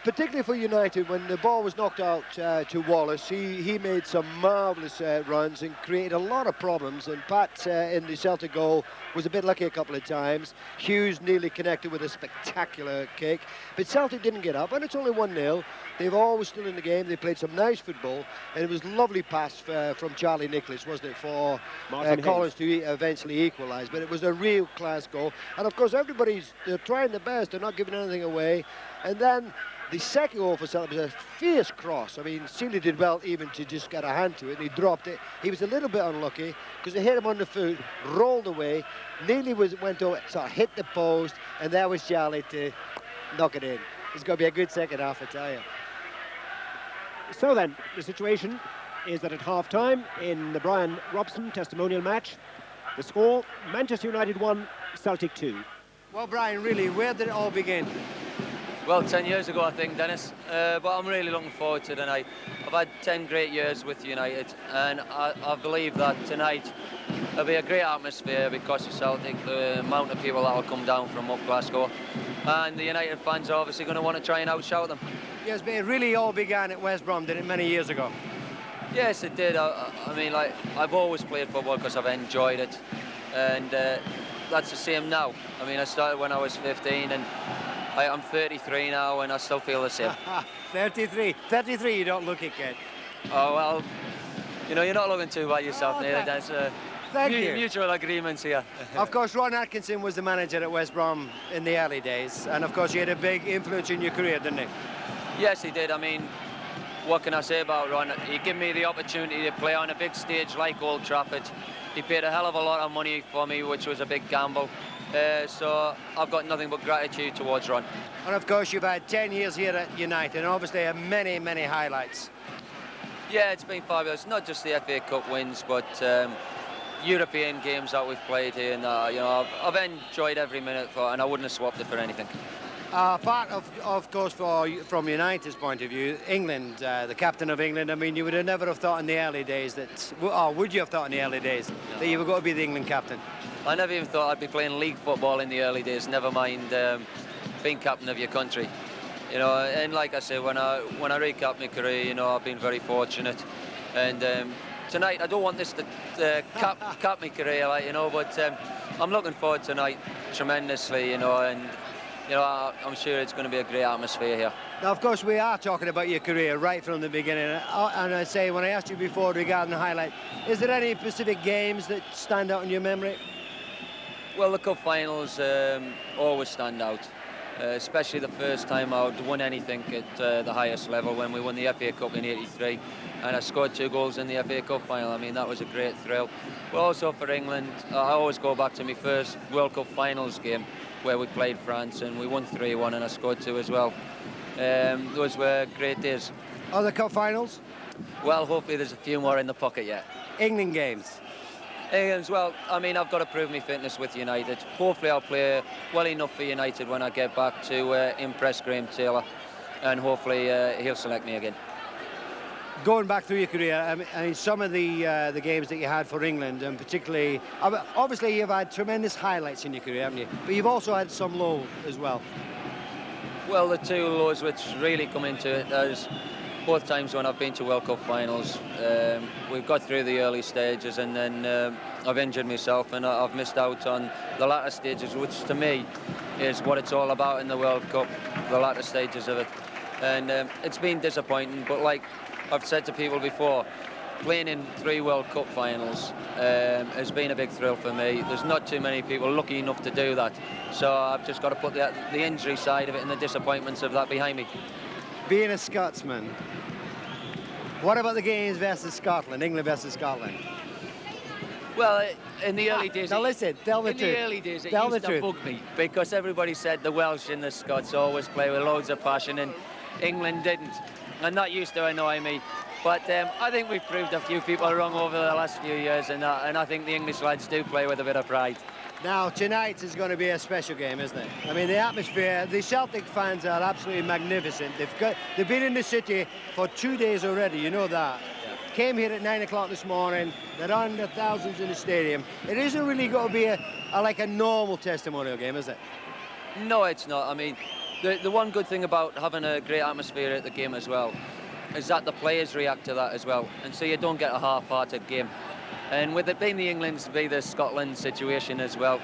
particularly for United, when the ball was knocked out to Wallace, he made some marvellous runs and created a lot of problems, and Pat in the Celtic goal was a bit lucky a couple of times. Hughes nearly connected with a spectacular kick, but Celtic didn't get up, and it's only 1-0. They've always still in the game. They played some nice football, and it was a lovely pass from Charlie Nicholas, wasn't it, for Collins to eventually equalise. But it was a real class goal, and of course they're trying their best. They're not giving anything away. And then the second goal for Celtic was a fierce cross. I mean, Sealey did well even to just get a hand to it, and he dropped it. He was a little bit unlucky because it hit him on the foot, rolled away, nearly went over, sort of hit the post, and there was Charlie to knock it in. It's going to be a good second half, I tell you. So then, the situation is that at half-time in the Bryan Robson testimonial match, the score, Manchester United 1, Celtic 2. Well, Brian, really, where did it all begin? Well, 10 years ago, I think, Denis. But I'm really looking forward to tonight. I've had 10 great years with United, and I believe that tonight there'll be a great atmosphere because of Celtic, the amount of people that will come down from up Glasgow, and the United fans are obviously going to want to try and outshout them. Yes, but it really all began at West Brom, did it, many years ago? Yes, it did. I mean, like, I've always played football because I've enjoyed it, and that's the same now. I mean, I started when I was 15, and I'm 33 now, and I still feel the same. 33, you don't look it, kid. Oh, well, you know, you're not looking too bad yourself, neither. That's Thank you. Mutual agreements here. Of course, Ron Atkinson was the manager at West Brom in the early days, and of course he had a big influence in your career, didn't he? Yes, he did. I mean, what can I say about Ron? He gave me the opportunity to play on a big stage like Old Trafford. He paid a hell of a lot of money for me, which was a big gamble. So I've got nothing but gratitude towards Ron. And of course, you've had 10 years here at United, and obviously have many, many highlights. Yeah, it's been fabulous. Not just the FA Cup wins, but European games that we've played here. And you know, I've enjoyed every minute and I wouldn't have swapped it for anything. Part of course, from United's point of view, England, the captain of England, I mean, you would have never have thought in the early days that, or would you have thought in the early days that you were going to be the England captain? I never even thought I'd be playing league football in the early days, never mind being captain of your country. You know, and like I say, when I recap my career, you know, I've been very fortunate. And tonight, I don't want this to cap my career, like, you know, but I'm looking forward tonight tremendously, you know, and you know, I'm sure it's going to be a great atmosphere here. Now, of course, we are talking about your career right from the beginning. And I say, when I asked you before regarding the highlight, is there any specific games that stand out in your memory? Well, the cup finals always stand out. especially the first time I'd won anything at the highest level when we won the FA Cup in '83, and I scored 2 goals in the FA Cup final. I mean, that was a great thrill. But also for England, I always go back to my first World Cup finals game where we played France and we won 3-1 and I scored 2 as well. Those were great days. Other cup finals? Well, hopefully there's a few more in the pocket yet. England games? England, well, I mean, I've got to prove my fitness with United. Hopefully I'll play well enough for United when I get back to impress Graham Taylor, and hopefully he'll select me again. Going back through your career, I mean some of the games that you had for England, and particularly, obviously you've had tremendous highlights in your career, haven't you? But you've also had some low as well. Well, the 2 lows which really come into it is both times when I've been to World Cup finals, we've got through the early stages and then I've injured myself and I've missed out on the latter stages, which to me is what it's all about in the World Cup, the latter stages of it. And it's been disappointing, but like I've said to people before, playing in 3 World Cup finals has been a big thrill for me. There's not too many people lucky enough to do that, so I've just got to put the injury side of it and the disappointments of that behind me. Being a Scotsman, what about the games versus Scotland, England versus Scotland? Well, in the early days... Now listen, tell the truth. In the early days, it used to bug me, because everybody said the Welsh and the Scots always play with loads of passion, and England didn't. And that used to annoy me. But I think we've proved a few people wrong over the last few years, and I think the English lads do play with a bit of pride. Now, tonight is going to be a special game, isn't it? I mean, the atmosphere, the Celtic fans are absolutely magnificent. They've been in the city for 2 days already, you know that. Yeah. Came here at 9 o'clock this morning. They're under thousands in the stadium. It isn't really going to be like a normal testimonial game, is it? No, it's not. I mean, the one good thing about having a great atmosphere at the game as well is that the players react to that as well, and so you don't get a half-hearted game. And with it being the England v the Scotland situation as well,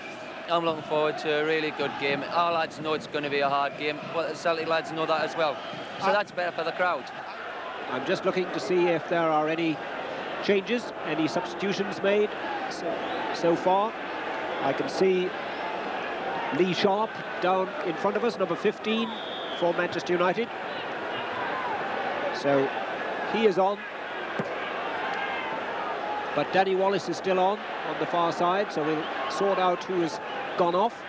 I'm looking forward to a really good game. Our lads know it's going to be a hard game, but the Celtic lads know that as well. So that's better for the crowd. I'm just looking to see if there are any changes, any substitutions made so far. I can see Lee Sharpe down in front of us, number 15 for Manchester United. So he is on. But Danny Wallace is still on the far side, so we'll sort out who has gone off.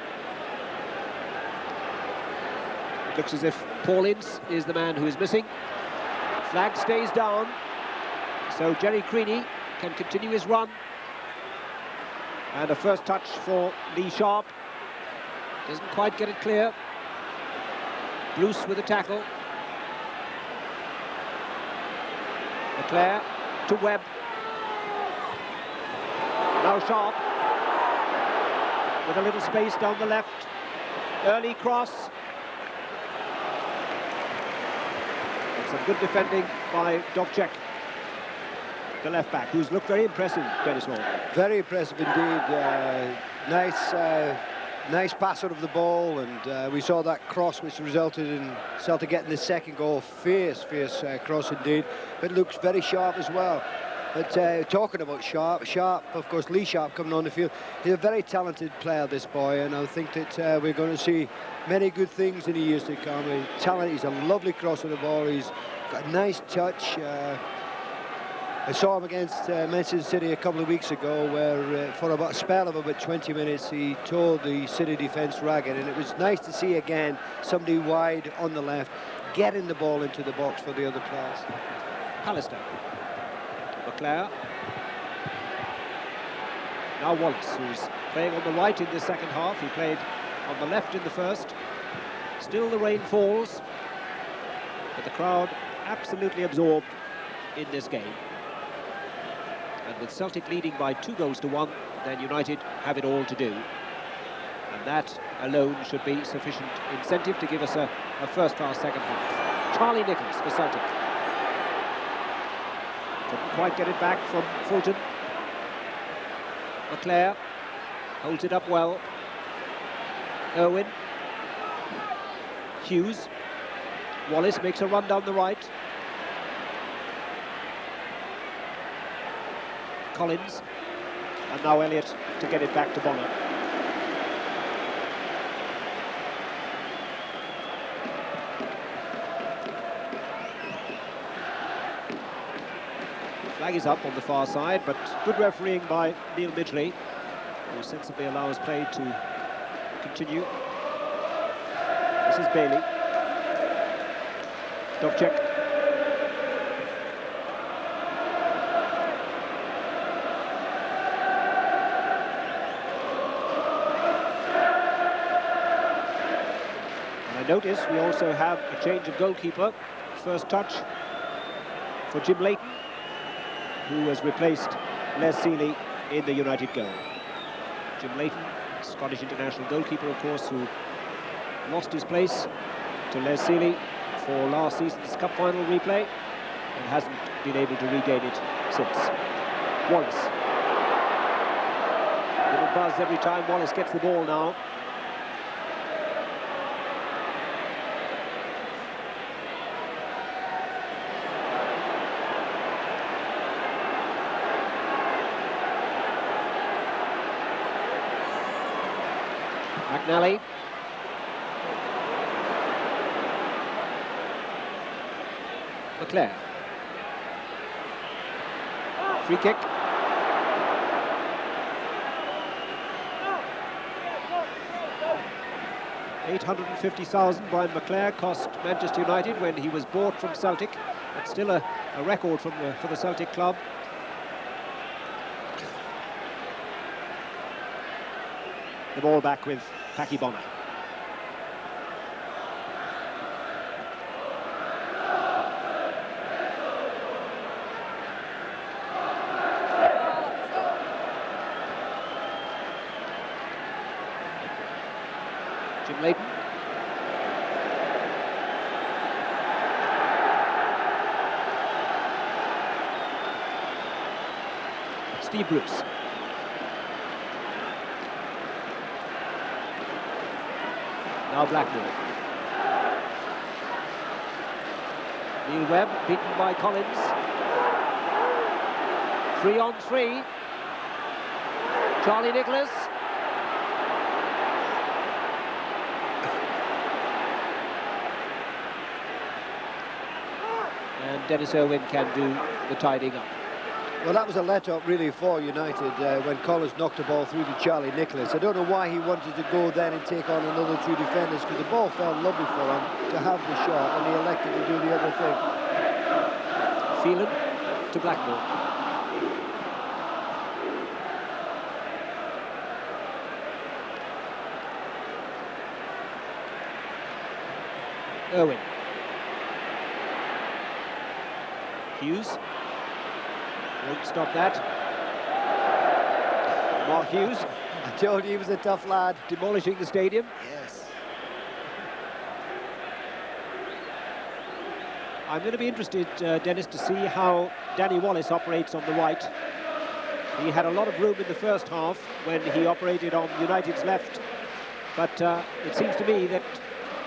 It looks as if Paul Ince is the man who is missing. Flag stays down, so Jerry Creaney can continue his run. And a first touch for Lee Sharpe. Doesn't quite get it clear. Bruce with a tackle. McClair to Webb. Now Sharpe with a little space down the left. Early cross. And some good defending by Wdowczyk, the left back, who's looked very impressive, Denis. Very impressive indeed. Nice pass out of the ball, and we saw that cross which resulted in Celtic getting the second goal. Fierce cross indeed, but looks very sharp as well. But talking about Sharpe, of course, Lee Sharpe coming on the field. He's a very talented player, this boy, and I think that we're going to see many good things in the years to come. He's a lovely cross of the ball. He's got a nice touch. I saw him against Manchester City a couple of weeks ago, where for about a spell of about 20 minutes he tore the City defence ragged, and it was nice to see again somebody wide on the left getting the ball into the box for the other players. Pallister. McClair. Now Wallace, who's playing on the right in the second half. He played on the left in the first. Still the rain falls, but the crowd absolutely absorbed in this game. And with Celtic leading by 2-1, then United have it all to do. And that alone should be sufficient incentive to give us a first-class second half. Charlie Nichols for Celtic. Couldn't quite get it back from Fulton. McClair holds it up well. Irwin. Hughes. Wallace makes a run down the right. Collins. And now Elliott to get it back to Bonner. flag is up on the far side, but good refereeing by Neil Midgley, who sensibly allows play to continue. This is Ballie. Wdowczyk. And I notice we also have a change of goalkeeper. First touch for Jim Leighton, who has replaced Les Sealey in the United goal. Jim Leighton, Scottish international goalkeeper, of course, who lost his place to Les Sealey for last season's cup final replay and hasn't been able to regain it since. Wallace. Little buzz every time Wallace gets the ball now. McNally. McClair. Free kick. $850,000 Bryan McClair cost Manchester United when he was bought from Celtic. That's still a record for the Celtic club. The ball back with Packy Bonner. Jim Leighton. Steve Bruce. Now Blackmore. Neil Webb beaten by Collins. 3-on-3. Charlie Nicholas. And Denis Irwin can do the tidying up. Well, that was a let-up really for United when Collins knocked the ball through to Charlie Nicholas. I don't know why he wanted to go then and take on another two defenders, because the ball felt lovely for him to have the shot, and he elected to do the other thing. Phelan to Blackmore. Irwin. Hughes. Won't stop that. Mark Hughes. I told you he was a tough lad. Demolishing the stadium. Yes. I'm going to be interested, Denis, to see how Danny Wallace operates on the right. He had a lot of room in the first half when he operated on United's left, but it seems to me that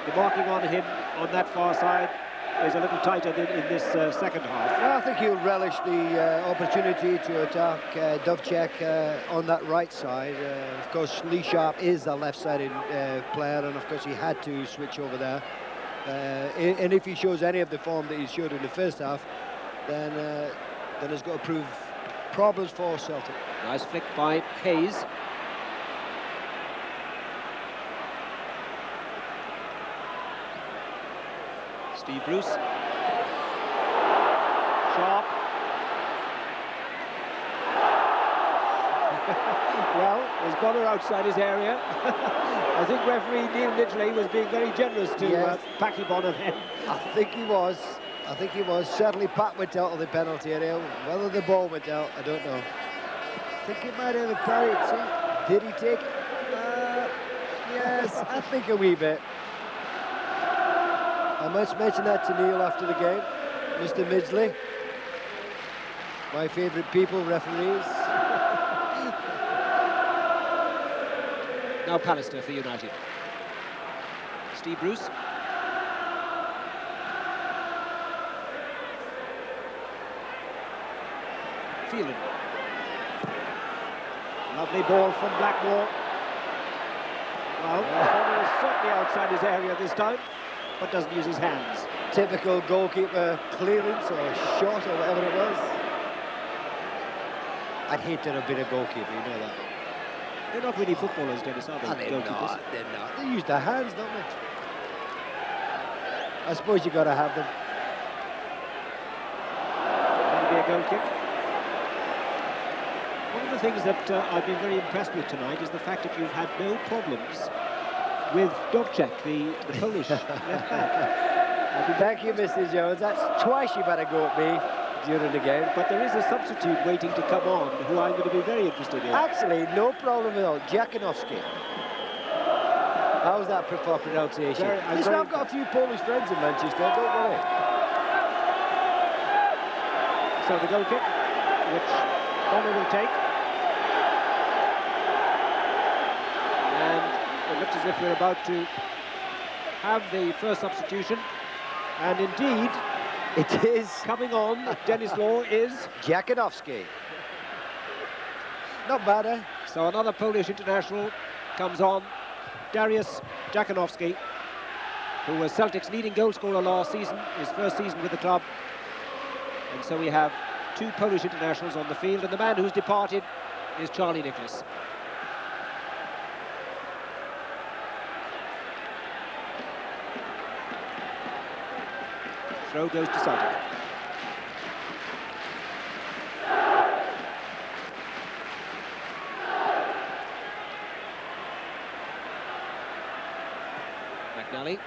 the marking on him on that far side is a little tighter than in this second half. Well, I think he'll relish the opportunity to attack Wdowczyk on that right side. Of course, Lee Sharpe is a left-sided player, and of course he had to switch over there. And if he shows any of the form that he showed in the first half, then it's got to prove problems for Celtic. Nice flick by Hayes. Steve Bruce. Sharpe. Well, there's Bonner outside his area. I think referee Neil Midgley was being very generous to Packy Bonner then. I think he was. Certainly Pat went out of the penalty area. Whether the ball went out, I don't know. I think he might have carried it. Did he take it? Yes, I think a wee bit. I must mention that to Neil after the game. Mr. Midgley. My favourite people, referees. Now Pallister for United. Steve Bruce. Phelan. Lovely ball from Blackmore. Well, Bonner is certainly outside his area this time, but doesn't use his hands. Typical goalkeeper clearance or shot or whatever it was. I'd hate to have been a goalkeeper, you know that. They're not really footballers, Denis, are they? They're Goalkeepers. not, they're not. They use their hands, don't they? I suppose you got to have them. That'll be a goal kick. One of the things that I've been very impressed with tonight is the fact that you've had no problems with Wdowczyk, the Polish left back. Thank you, Mr. Jones. That's twice you've had a go at me during the game. But there is a substitute waiting to come on who I'm going to be very interested in. Actually, no problem at all. Jakanowski. How's that for pronunciation? Listen, I've got a few Polish friends in Manchester, don't worry. So the goal kick, which Bonner will take. And it looks as if we're about to have the first substitution. And indeed, it is coming on. Denis Law is Jakanowski. Not bad, eh? So another Polish international comes on. Dariusz Jakanowski, who was Celtic's leading goal scorer last season, his first season with the club. And so we have two Polish internationals on the field, and the man who's departed is Charlie Nicholas. Throw goes to Celtic. McNally.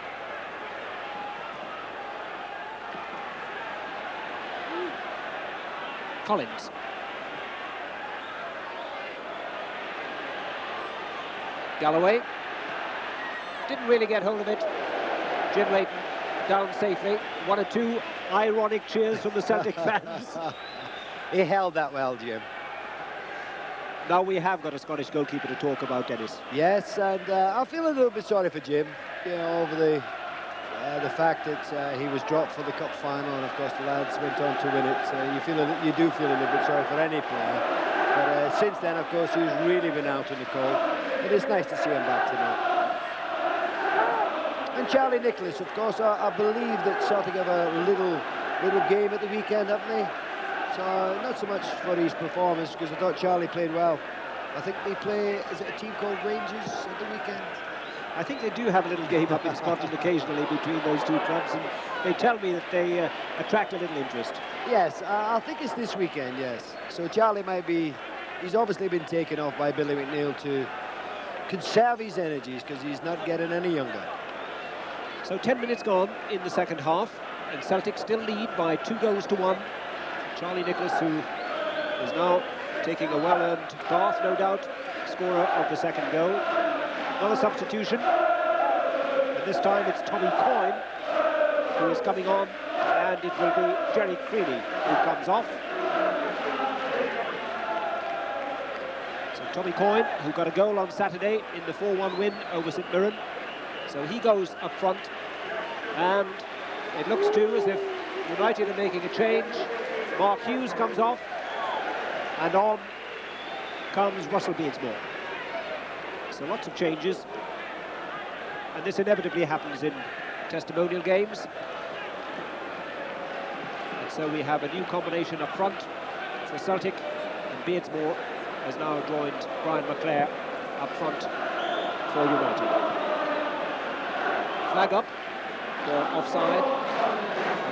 Collins. Galloway. Didn't really get hold of it. Jim Leighton down safely. One or two ironic cheers from the Celtic fans. He held that well, Jim. Now we have got a Scottish goalkeeper to talk about, Denis. Yes, and I feel a little bit sorry for Jim, you know, over the fact that he was dropped for the cup final, and of course the lads went on to win it. You do feel a little bit sorry for any player. But since then, of course, he's really been out in the cold. It is nice to see him back tonight. And Charlie Nicholas, of course, I believe that Celtic have a little game at the weekend, haven't they? So not so much for his performance, because I thought Charlie played well. I think they play, is it a team called Rangers at the weekend? I think they do have a little game up in Scotland occasionally between those two clubs, and they tell me that they attract a little interest. Yes, I think it's this weekend, yes. So Charlie might be, he's obviously been taken off by Billy McNeil to conserve his energies, because he's not getting any younger. So 10 minutes gone in the second half, and Celtic still lead by 2-1. Charlie Nicholas, who is now taking a well-earned bath, no doubt, scorer of the second goal. Another substitution, and this time it's Tommy Coyne who is coming on, and it will be Jerry Creaney who comes off. So Tommy Coyne, who got a goal on Saturday in the 4-1 win over St Mirren, so he goes up front, and it looks too as if United are making a change. Mark Hughes comes off, and on comes Russell Beardsmore. So lots of changes, and this inevitably happens in testimonial games. And so we have a new combination up front for Celtic, and Beardsmore has now joined Brian McClair up front for United. Flag up for offside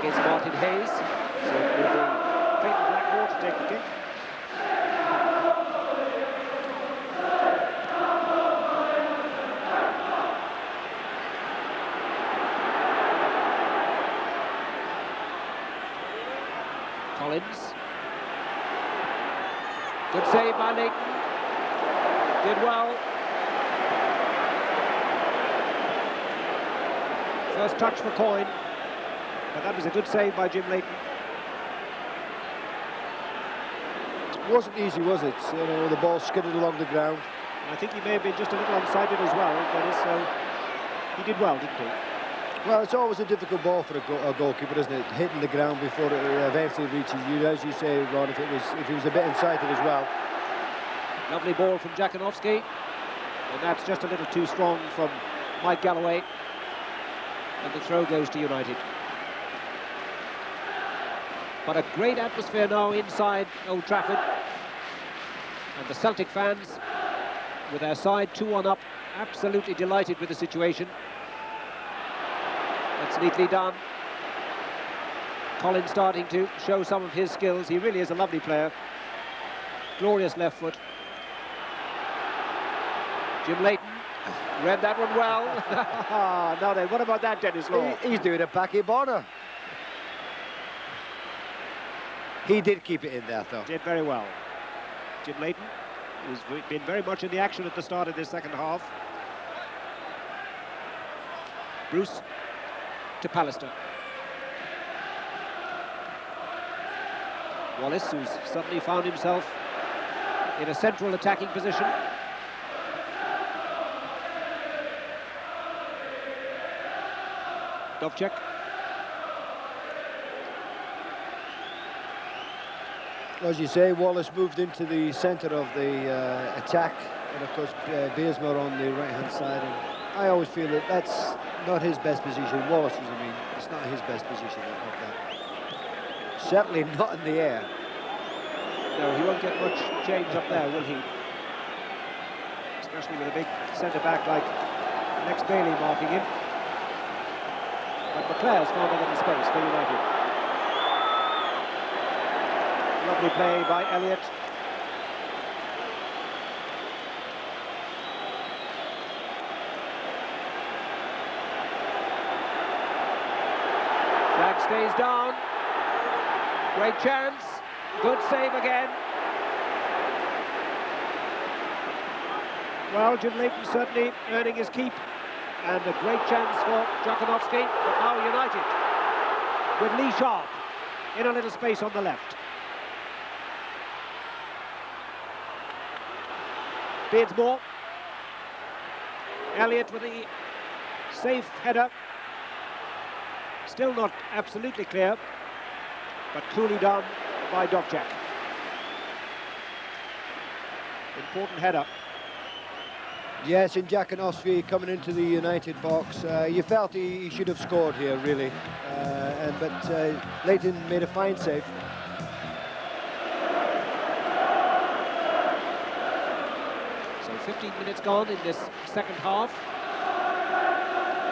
against Martin Hayes. So it will be Clayton Blackmore to take the kick. Collins. Good save by Leighton. Did well. First touch for Coyne, but that was a good save by Jim Leighton. It wasn't easy, was it? You know, the ball skidded along the ground. I think he may have been just a little unsighted as well, Denis, so he did well, didn't he? Well, it's always a difficult ball for a goalkeeper, isn't it? Hitting the ground before it eventually reaches you, as you say, Ron. If he was a bit unsighted as well. Lovely ball from Jakanowski, and that's just a little too strong from Mike Galloway, and the throw goes to United. But a great atmosphere now inside Old Trafford. And the Celtic fans, with their side 2-1 up, absolutely delighted with the situation. That's neatly done. Colin starting to show some of his skills. He really is a lovely player. Glorious left foot. Jim Leighton read that one well. Now then, what about that, Denis Law? He's doing a Packy Bonner. He did keep it in there, though. Did very well. Jim Leighton, who's been very much in the action at the start of this second half. Bruce to Pallister. Wallace, who's suddenly found himself in a central attacking position. Wdowczyk. As you say, Wallace moved into the centre of the attack, and of course Beardsmore on the right-hand side. And I always feel that that's not his best position. Wallace's, I mean, it's not his best position like that. Certainly not in the air. No, he won't get much change up there, will he? Especially with a big centre-back like Lex Ballie marking him. But McClair's found a little space for United. Lovely play by Elliott. Flag stays down. Great chance. Good save again. Well, Jim Leighton certainly earning his keep. And a great chance for Jakunovski. But now United with Lee Sharpe in a little space on the left. Beardsmore. Elliott with the safe header. Still not absolutely clear, but coolly done by Wdowczyk. Important header. Yes, and Jakunovski coming into the United box. You felt he should have scored here, really. But Leighton made a fine save. So 15 minutes gone in this second half.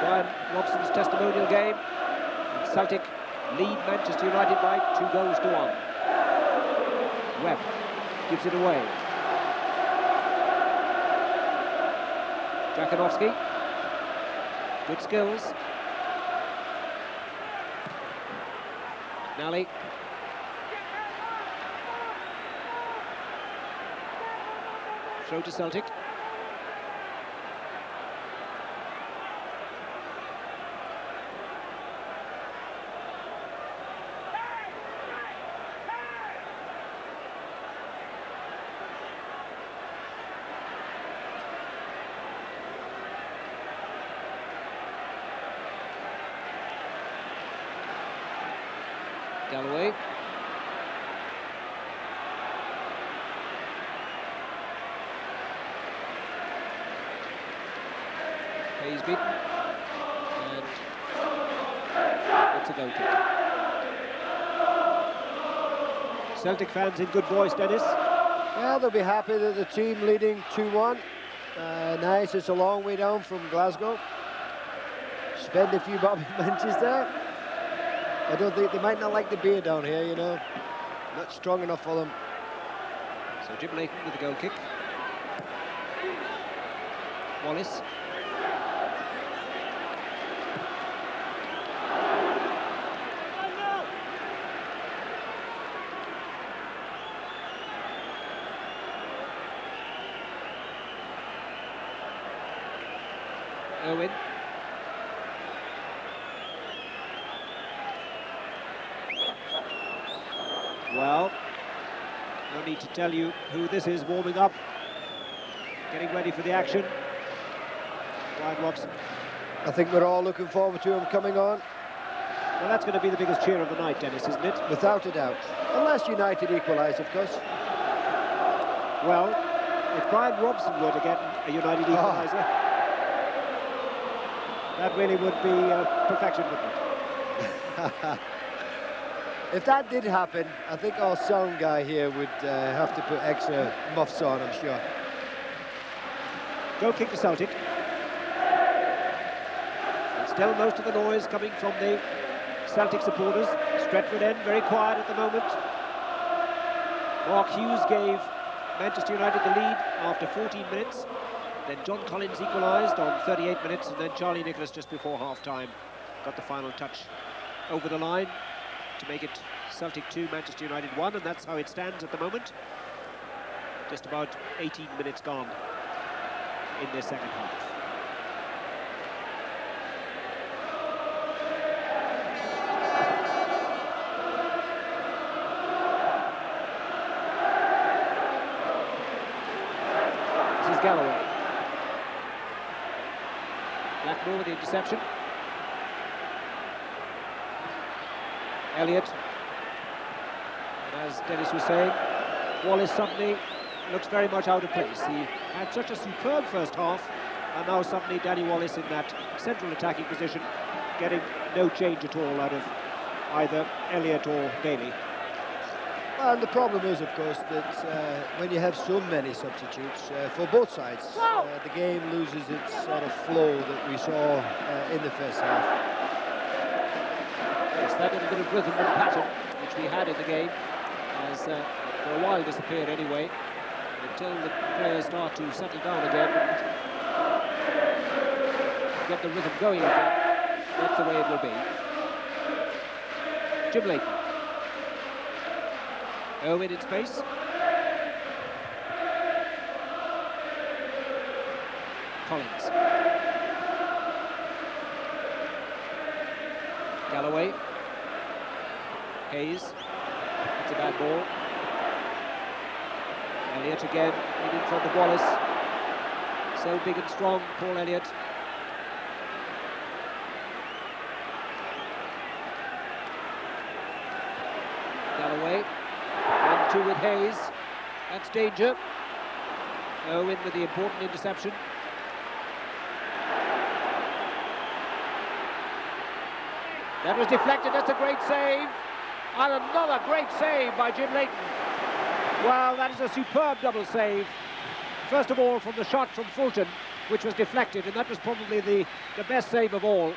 Bryan Robson's testimonial game. And Celtic lead Manchester United by 2-1. Webb gives it away. Jakunovski, good skills. McNally. Throw to Celtic. Galloway. He's beaten. And it's a goal kick. Celtic fans in good voice, Denis. Well, they'll be happy that the team leading 2-1. Nice, it's a long way down from Glasgow. Spend a few Bobby Minches there. I don't think they might not like the beer down here, you know. Not strong enough for them. So Jim Leighton with the goal kick. Wallace. Irwin. Well, no need to tell you who this is warming up, getting ready for the action. Bryan Robson. I think we're all looking forward to him coming on. Well, that's going to be the biggest cheer of the night, Denis, isn't it? Without a doubt. Unless United equalise, of course. Well, if Bryan Robson were to get a United equaliser, that really would be perfection, wouldn't it? If that did happen, I think our sound guy here would have to put extra muffs on, I'm sure. Goal kick to Celtic. And still most of the noise coming from the Celtic supporters. Stretford end, very quiet at the moment. Mark Hughes gave Manchester United the lead after 14 minutes. Then John Collins equalised on 38 minutes, and then Charlie Nicholas just before half-time got the final touch over the line to make it Celtic 2, Manchester United 1, and that's how it stands at the moment. Just about 18 minutes gone in their second half. This is Galloway. Blackmore with the interception. Elliott. And as Denis was saying, Wallace suddenly looks very much out of place. He had such a superb first half, and now suddenly Danny Wallace in that central attacking position, getting no change at all out of either Elliott or Ballie. And the problem is, of course, that when you have so many substitutes for both sides, the game loses its sort of flow that we saw in the first half. Yes, that little bit of rhythm and pattern which we had in the game has for a while disappeared anyway, until the players start to settle down again and get the rhythm going again. That's the way it will be. Jim Leighton. Irwin in space. Collins. Galloway. Hayes. It's a bad ball. Elliott again in front of Wallace. So big and strong, Paul Elliott. Galloway. 1-2 with Hayes. That's danger. Irwin with the important interception. That was deflected. That's a great save. And another great save by Jim Leighton. Well, that is a superb double save. First of all, from the shot from Fulton, which was deflected, and that was probably the best save of all.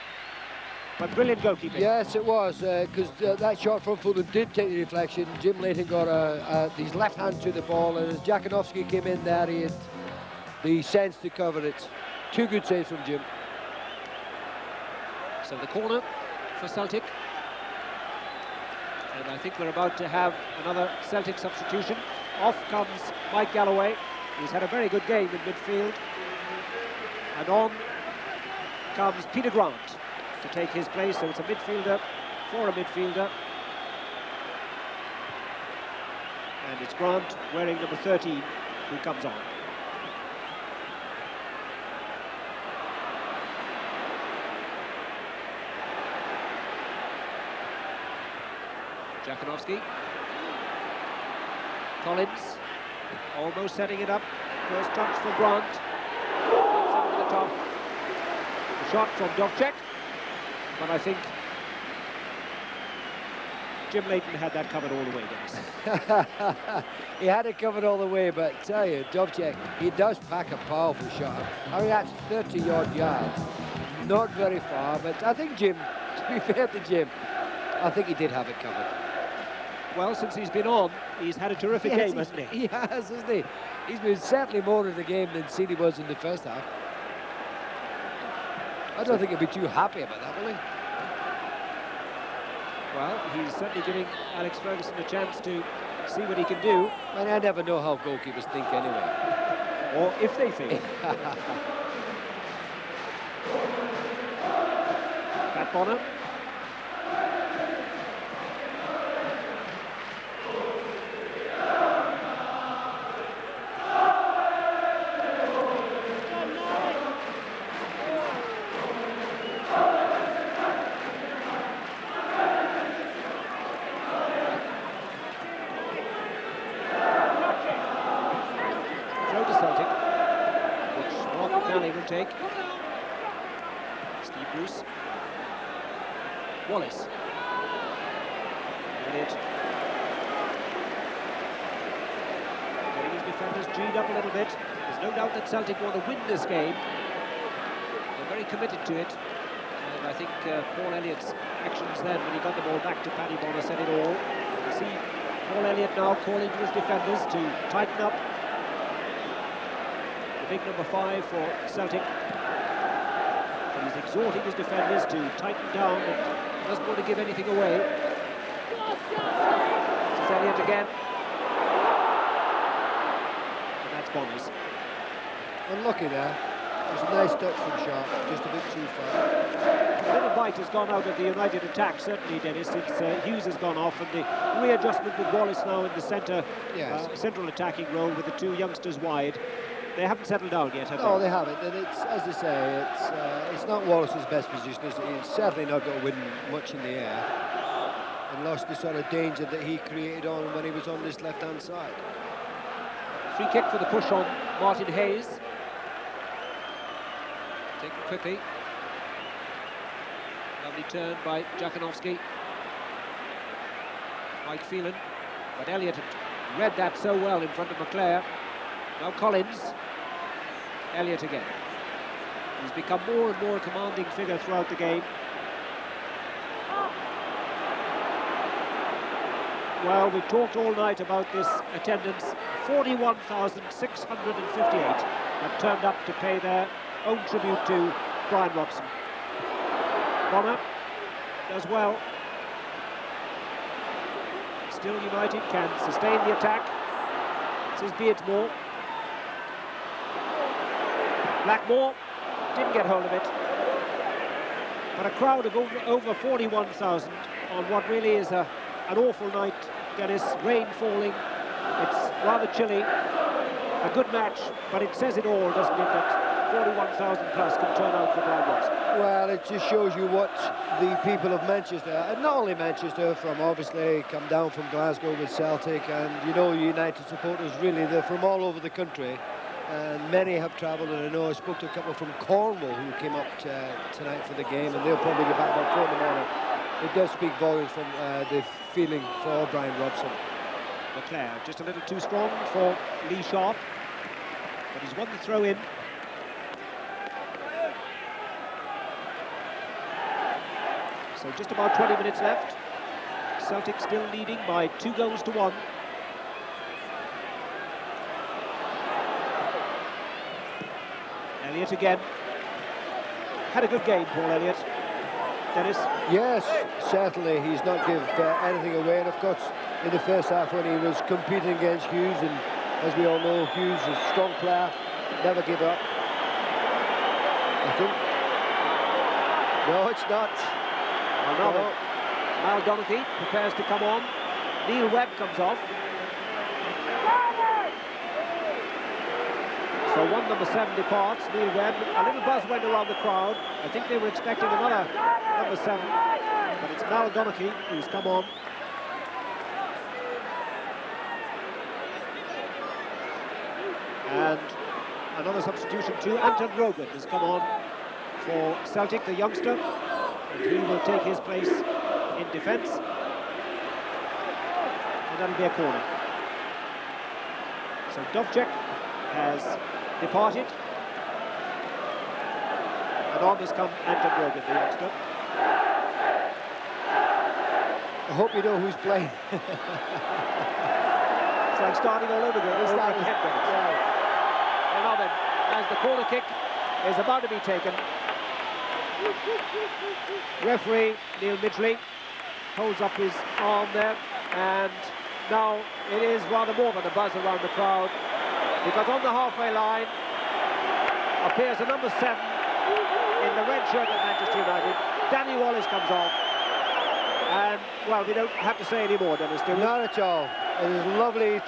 But brilliant goalkeeping. Yes, it was, because that shot from Fulton did take the deflection. Jim Leighton got his left hand to the ball, and as Jakanowski came in there, he had the sense to cover it. Two good saves from Jim. So the corner for Celtic. And I think we're about to have another Celtic substitution. Off comes Mike Galloway. He's had a very good game in midfield. And on comes Peter Grant to take his place. So it's a midfielder for a midfielder. And it's Grant wearing number 13 who comes on. Jakanowski. Collins almost setting it up. First touch for Grant. Over the top. The shot from Wdowczyk. But I think Jim Leighton had that covered all the way, Denis. He had it covered all the way, but I tell you, Wdowczyk, he does pack a powerful shot. I mean, that's 30-odd yards. Not very far, but I think Jim, to be fair to Jim, I think he did have it covered. Well, since he's been on, he's had a terrific game, hasn't he? He has, hasn't he? He's been certainly more in the game than Sealey was in the first half. I don't think he'll be too happy about that, will he? Well, he's certainly giving Alex Ferguson a chance to see what he can do. And I never know how goalkeepers think anyway. Or if they think. Pat Bonner. Take Steve Bruce. Wallace. Elliott. Getting his defenders G'd up a little bit. There's no doubt that Celtic want to win this game. They're very committed to it. And I think Paul Elliott's actions then, when he got the ball back to Paddy Bonner, said it all. You see Paul Elliott now calling to his defenders to tighten up. The big number 5 for Celtic. And he's exhorting his defenders to tighten down and doesn't want to give anything away. This is Elliott again. And that's Bonner's. Unlucky there. It was a nice touch from Sharpe, just a bit too far. A little bite has gone out of the United attack, certainly, Denis, since Hughes has gone off, and the readjustment with Wallace now in the central attacking role with the 2 youngsters wide. They haven't settled down yet, have they? No, they haven't, and it's, as I say, it's not Wallace's best position. He's certainly not going to win much in the air, and lost the sort of danger that he created on when he was on this left-hand side. Free kick for the push on Martin Hayes. Taken quickly. Lovely turn by Jakanowski. Mike Phelan. But Elliott had read that so well in front of McClair. Now Collins. Elliott again. He's become more and more a commanding figure throughout the game. Well, we've talked all night about this attendance. 41,658 have turned up to pay their own tribute to Bryan Robson. Bonner does well. Still United can sustain the attack. This is Beardsmore. Blackmore didn't get hold of it. But a crowd of over 41,000 on what really is an awful night, Denis. Rain falling. It's rather chilly. A good match, but it says it all, doesn't it, that 41,000 plus can turn out for Bryan Robson. Well, it just shows you what the people of Manchester, and not only Manchester, from obviously come down from Glasgow with Celtic, and you know, United supporters really, they're from all over the country, and many have travelled, and I know I spoke to a couple from Cornwall who came up tonight for the game, and they'll probably get back about 4 in the morning. It does speak volumes from the feeling for Bryan Robson. McClair just a little too strong for Lee Sharpe, but he's won the throw in. So just about 20 minutes left. Celtic still leading by 2 goals to 1. Elliott again. Had a good game, Paul Elliott. Denis? Yes, certainly. He's not given anything away, and of course, in the first half when he was competing against Hughes, and as we all know, Hughes is a strong player, never give up. I think. No, it's not. Another. Now Donaghy prepares to come on. Neil Webb comes off. So one number 7 departs, Neil Webb. A little buzz went around the crowd. I think they were expecting another number 7, but it's Mal Donaghy who's come on. And another substitution too. Anton Rogan has come on for Celtic, the youngster. And he will take his place in defence. And that'll be a corner. So Wdowczyk has departed. And on has come Anton Rogan, the youngster. I hope you know who's playing. It's like starting all over again. Well, now then, as the corner kick is about to be taken, referee Neil Midgley holds up his arm there, and now it is rather more than a buzz around the crowd, because on the halfway line appears a number 7 in the red shirt of Manchester United. Danny Wallace comes off, and well, we don't have to say any more, Denis, do we? Not at all. It was a lovely,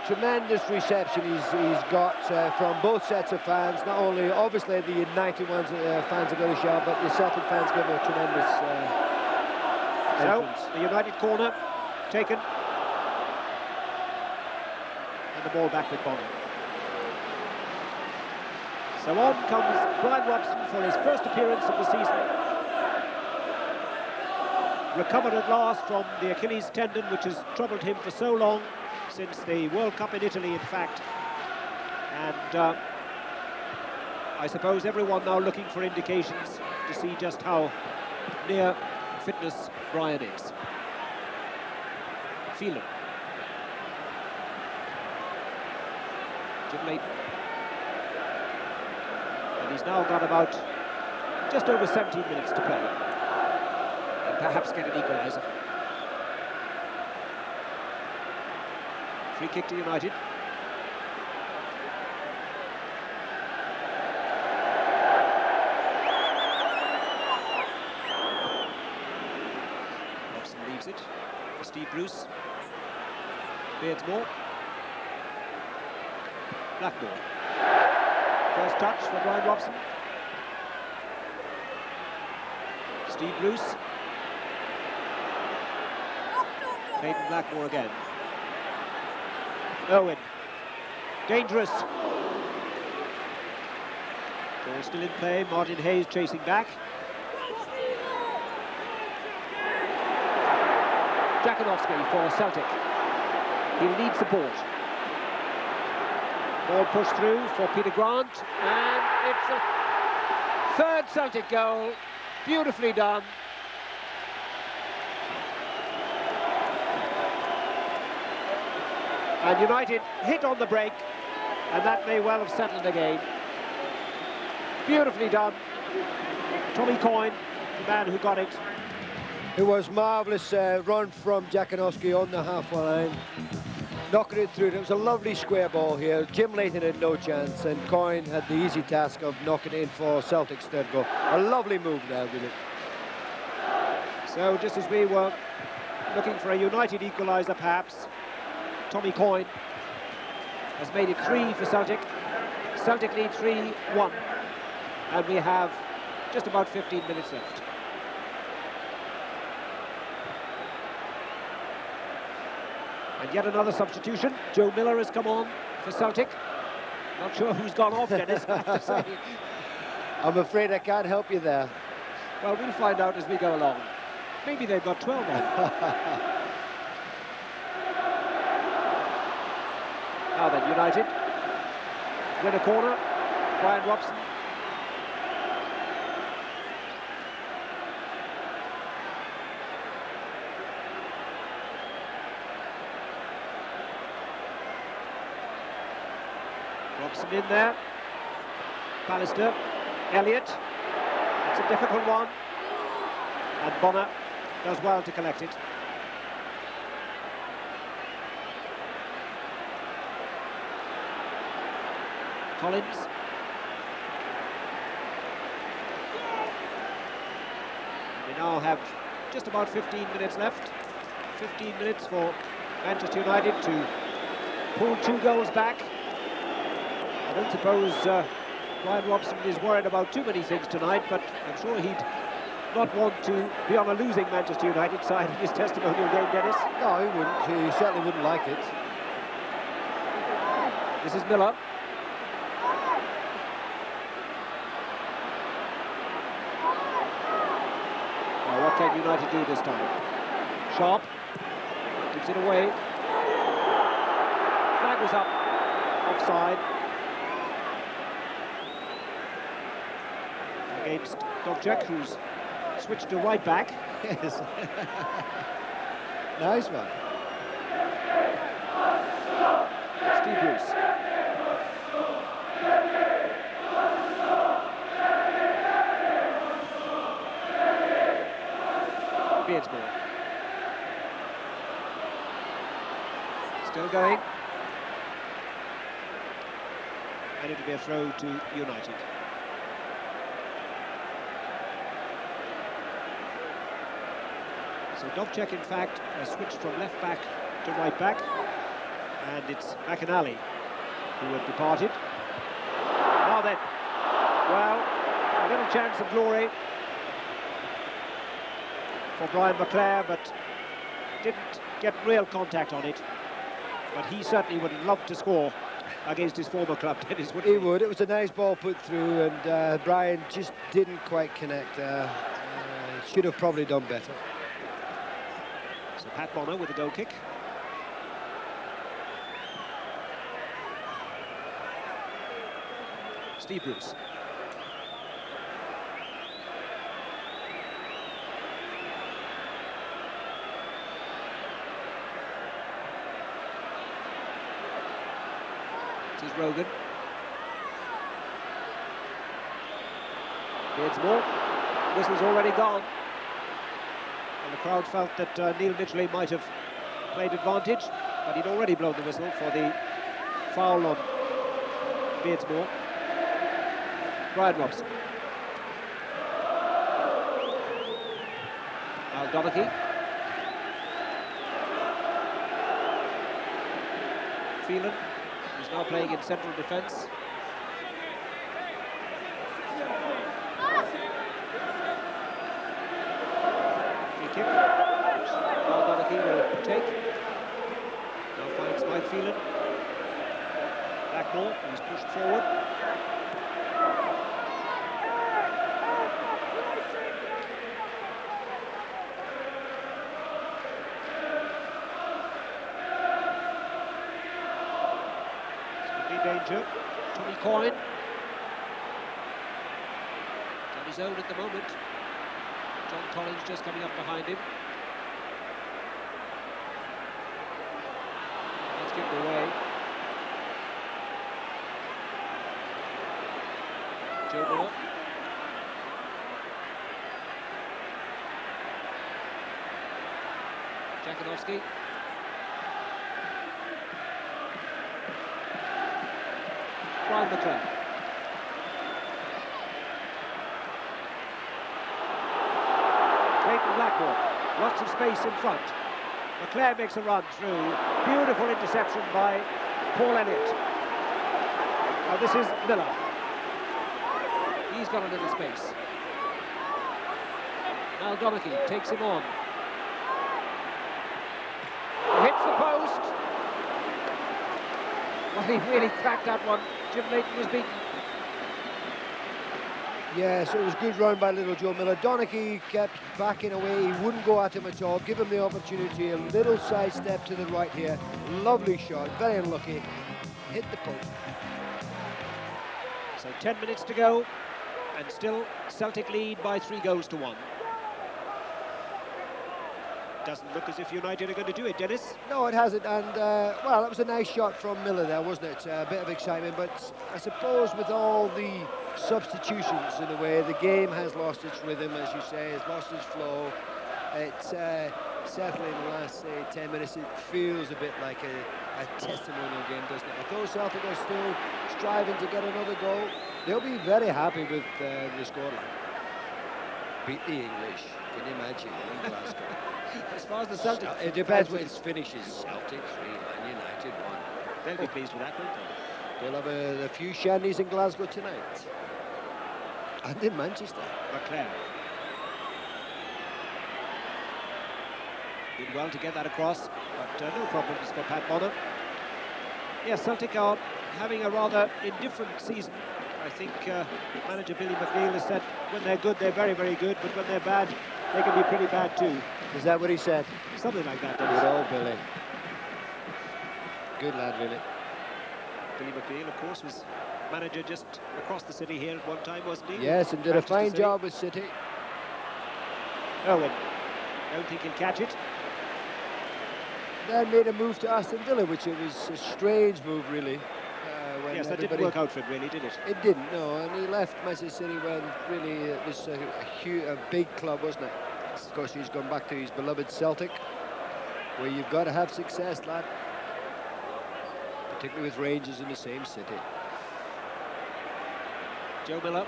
tremendous reception he's got from both sets of fans. Not only, obviously, the United ones, fans are going to shout, but the Celtic fans give a tremendous entrance. So, the United corner taken. And the ball back with Bonner. So on comes Bryan Robson for his first appearance of the season. recovered at last from the Achilles tendon, which has troubled him for so long, since the World Cup in Italy, in fact. And I suppose everyone now looking for indications to see just how near fitness Bryan is. Phelan. Jim Leighton. And he's now got about just over 17 minutes to play. And perhaps get an equaliser. Free kick to United. Robson leaves it. Dariuz. Beardsmore. Blackmore. First touch for Bryan Robson. Dariuz. Clayton, Blackmore again. Irwin. Dangerous. Ball still in play. Martin Hayes chasing back. Jackanoski for Celtic. He'll need support. Ball pushed through for Peter Grant, and it's a third Celtic goal. Beautifully done. And United hit on the break, and that may well have settled the game. Beautifully done. Tommy Coyne, the man who got it. It was marvellous run from Jackanoski on the halfway line, knocking it through. It was a lovely square ball here. Jim Leighton had no chance, and Coyne had the easy task of knocking it in for Celtic's third goal. A lovely move there, really. So just as we were looking for a United equaliser, perhaps, Tommy Coyne has made it 3 for Celtic. Celtic lead 3-1, and we have just about 15 minutes left. And yet another substitution. Joe Miller has come on for Celtic. Not sure who's gone off, Denis, I have to say. I'm afraid I can't help you there. Well, we'll find out as we go along. Maybe they've got 12 on. Now then, United win a corner. Bryan Robson. Robson in there. Pallister. Elliott. It's a difficult one. And Bonner does well to collect it. Collins. We now have just about 15 minutes left. 15 minutes for Manchester United to pull 2 goals back. I don't suppose Bryan Robson is worried about too many things tonight, but I'm sure he'd not want to be on a losing Manchester United side in his testimonial game, Denis. No, he wouldn't. He certainly wouldn't like it. This is Miller. Now, what can United do this time? Sharpe gives it away. Flag was up, offside. Against Wdowczyk, who's switched to right back. Yes. Nice one. Dariuz. Beardsmore. Still going. And it'll be a throw to United. So Wdowczyk, in fact, has switched from left back to right back, and it's McNally who have departed. Now then, well, a little chance of glory for Brian McClair, but didn't get real contact on it. But he certainly would love to score against his former club, Denis, wouldn't he? He would. It was a nice ball put through, and Brian just didn't quite connect there. Should have probably done better. So Pat Bonner with a goal kick. Steve Bruce. This is Rogan. Beardsmore. Whistle's already gone. And the crowd felt that Neil Mitchell might have played advantage, but he'd already blown the whistle for the foul on Beardsmore. Bryan Robson. Now Donaghy. Phelan, who's now playing in central defence. Free kick, which now Donaghy will take. Now finds Mike Phelan. Blackmore, who's pushed forward. Danger. Tommy Coyne. On his own at the moment. John Collins just coming up behind him. Let's give it away. Joe Moore. Jakanowski. Brian McClair. Clayton Blackmore, lots of space in front. McClair makes a run through. Beautiful interception by Paul Elliott. Now this is Miller. He's got a little space. Now Donaghy takes him on. Hits the post. Well, he really cracked that one. Jim Leighton was beaten. Yeah, so it was good run by little Joe Miller. Donaghy kept backing away. He wouldn't go at him at all. Give him the opportunity. A little sidestep to the right here. Lovely shot. Very unlucky. Hit the post. So 10 minutes to go, and still Celtic lead by 3-1. Doesn't look as if United are going to do it, Denis. No, it hasn't, and well, that was a nice shot from Miller there, wasn't it? A bit of excitement, but I suppose with all the substitutions in a way, the game has lost its rhythm, as you say, has lost its flow. It's certainly in the last, say, 10 minutes, it feels a bit like a testimonial game, doesn't it? Although Celtic are still striving to get another goal, they'll be very happy with the scoreline. Beat the English, can you imagine, in Glasgow? As far as the Celtic... It depends what its finish is. Celtic 3, Man United 1. They'll be pleased with that, won't they? They'll have a few shandies in Glasgow tonight. And in Manchester. McClair. Did well to get that across, but no problems for Pat Bonner. Yes, Celtic are having a rather indifferent season. I think manager Billy McNeil has said when they're good, they're very, very good, but when they're bad, they can be pretty bad too. Is that what he said? Something like that. Good old Billy. Good lad, really. Billy McNeil, of course, was manager just across the city here at one time, wasn't he? Yes, and did a fine job with City. Irwin, don't think he'll catch it. Then made a move to Aston Villa, which it was a strange move, really. Yes, that didn't work out for him, really, did it? It didn't, no, and he left Manchester City when really it was a big club, wasn't it? Of course, he's gone back to his beloved Celtic, where you've got to have success, lad. Particularly with Rangers in the same city. Joe Miller.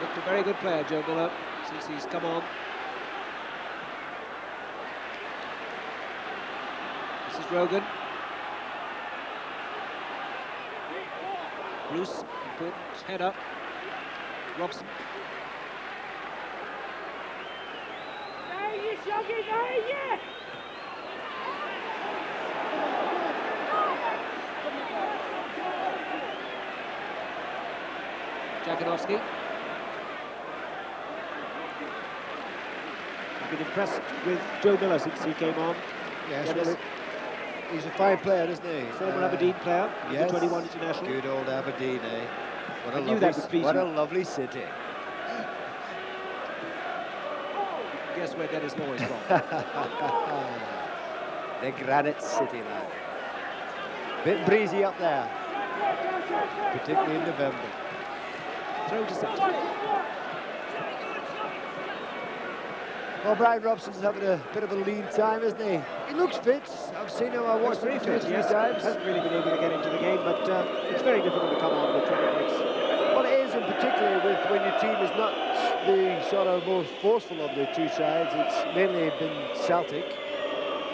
Looked a very good player, Joe Miller, since he's come on. This is Rogan. Bruce, important header. Robson. Jakanowski. been impressed with Joe Miller since he came on. Yes, Denis, well, he's a fine player, isn't he? former Aberdeen player, yes, the 21 international. Good old Aberdeen, eh? I knew that would please what you. a lovely city. Guess where Denis Law is from? The Granite City, lad. Bit breezy up there, particularly in November. Throw to Celtic. Well, Bryan Robson's having a bit of a lean time, isn't he? He looks fit. I've seen him. I watched him 2 or 3 times. Hasn't really been able to get into the game, but it's very difficult to come on with 20 minutes. Well, it is, and particularly with when your team is not the sort of most forceful of the two sides. It's mainly been Celtic.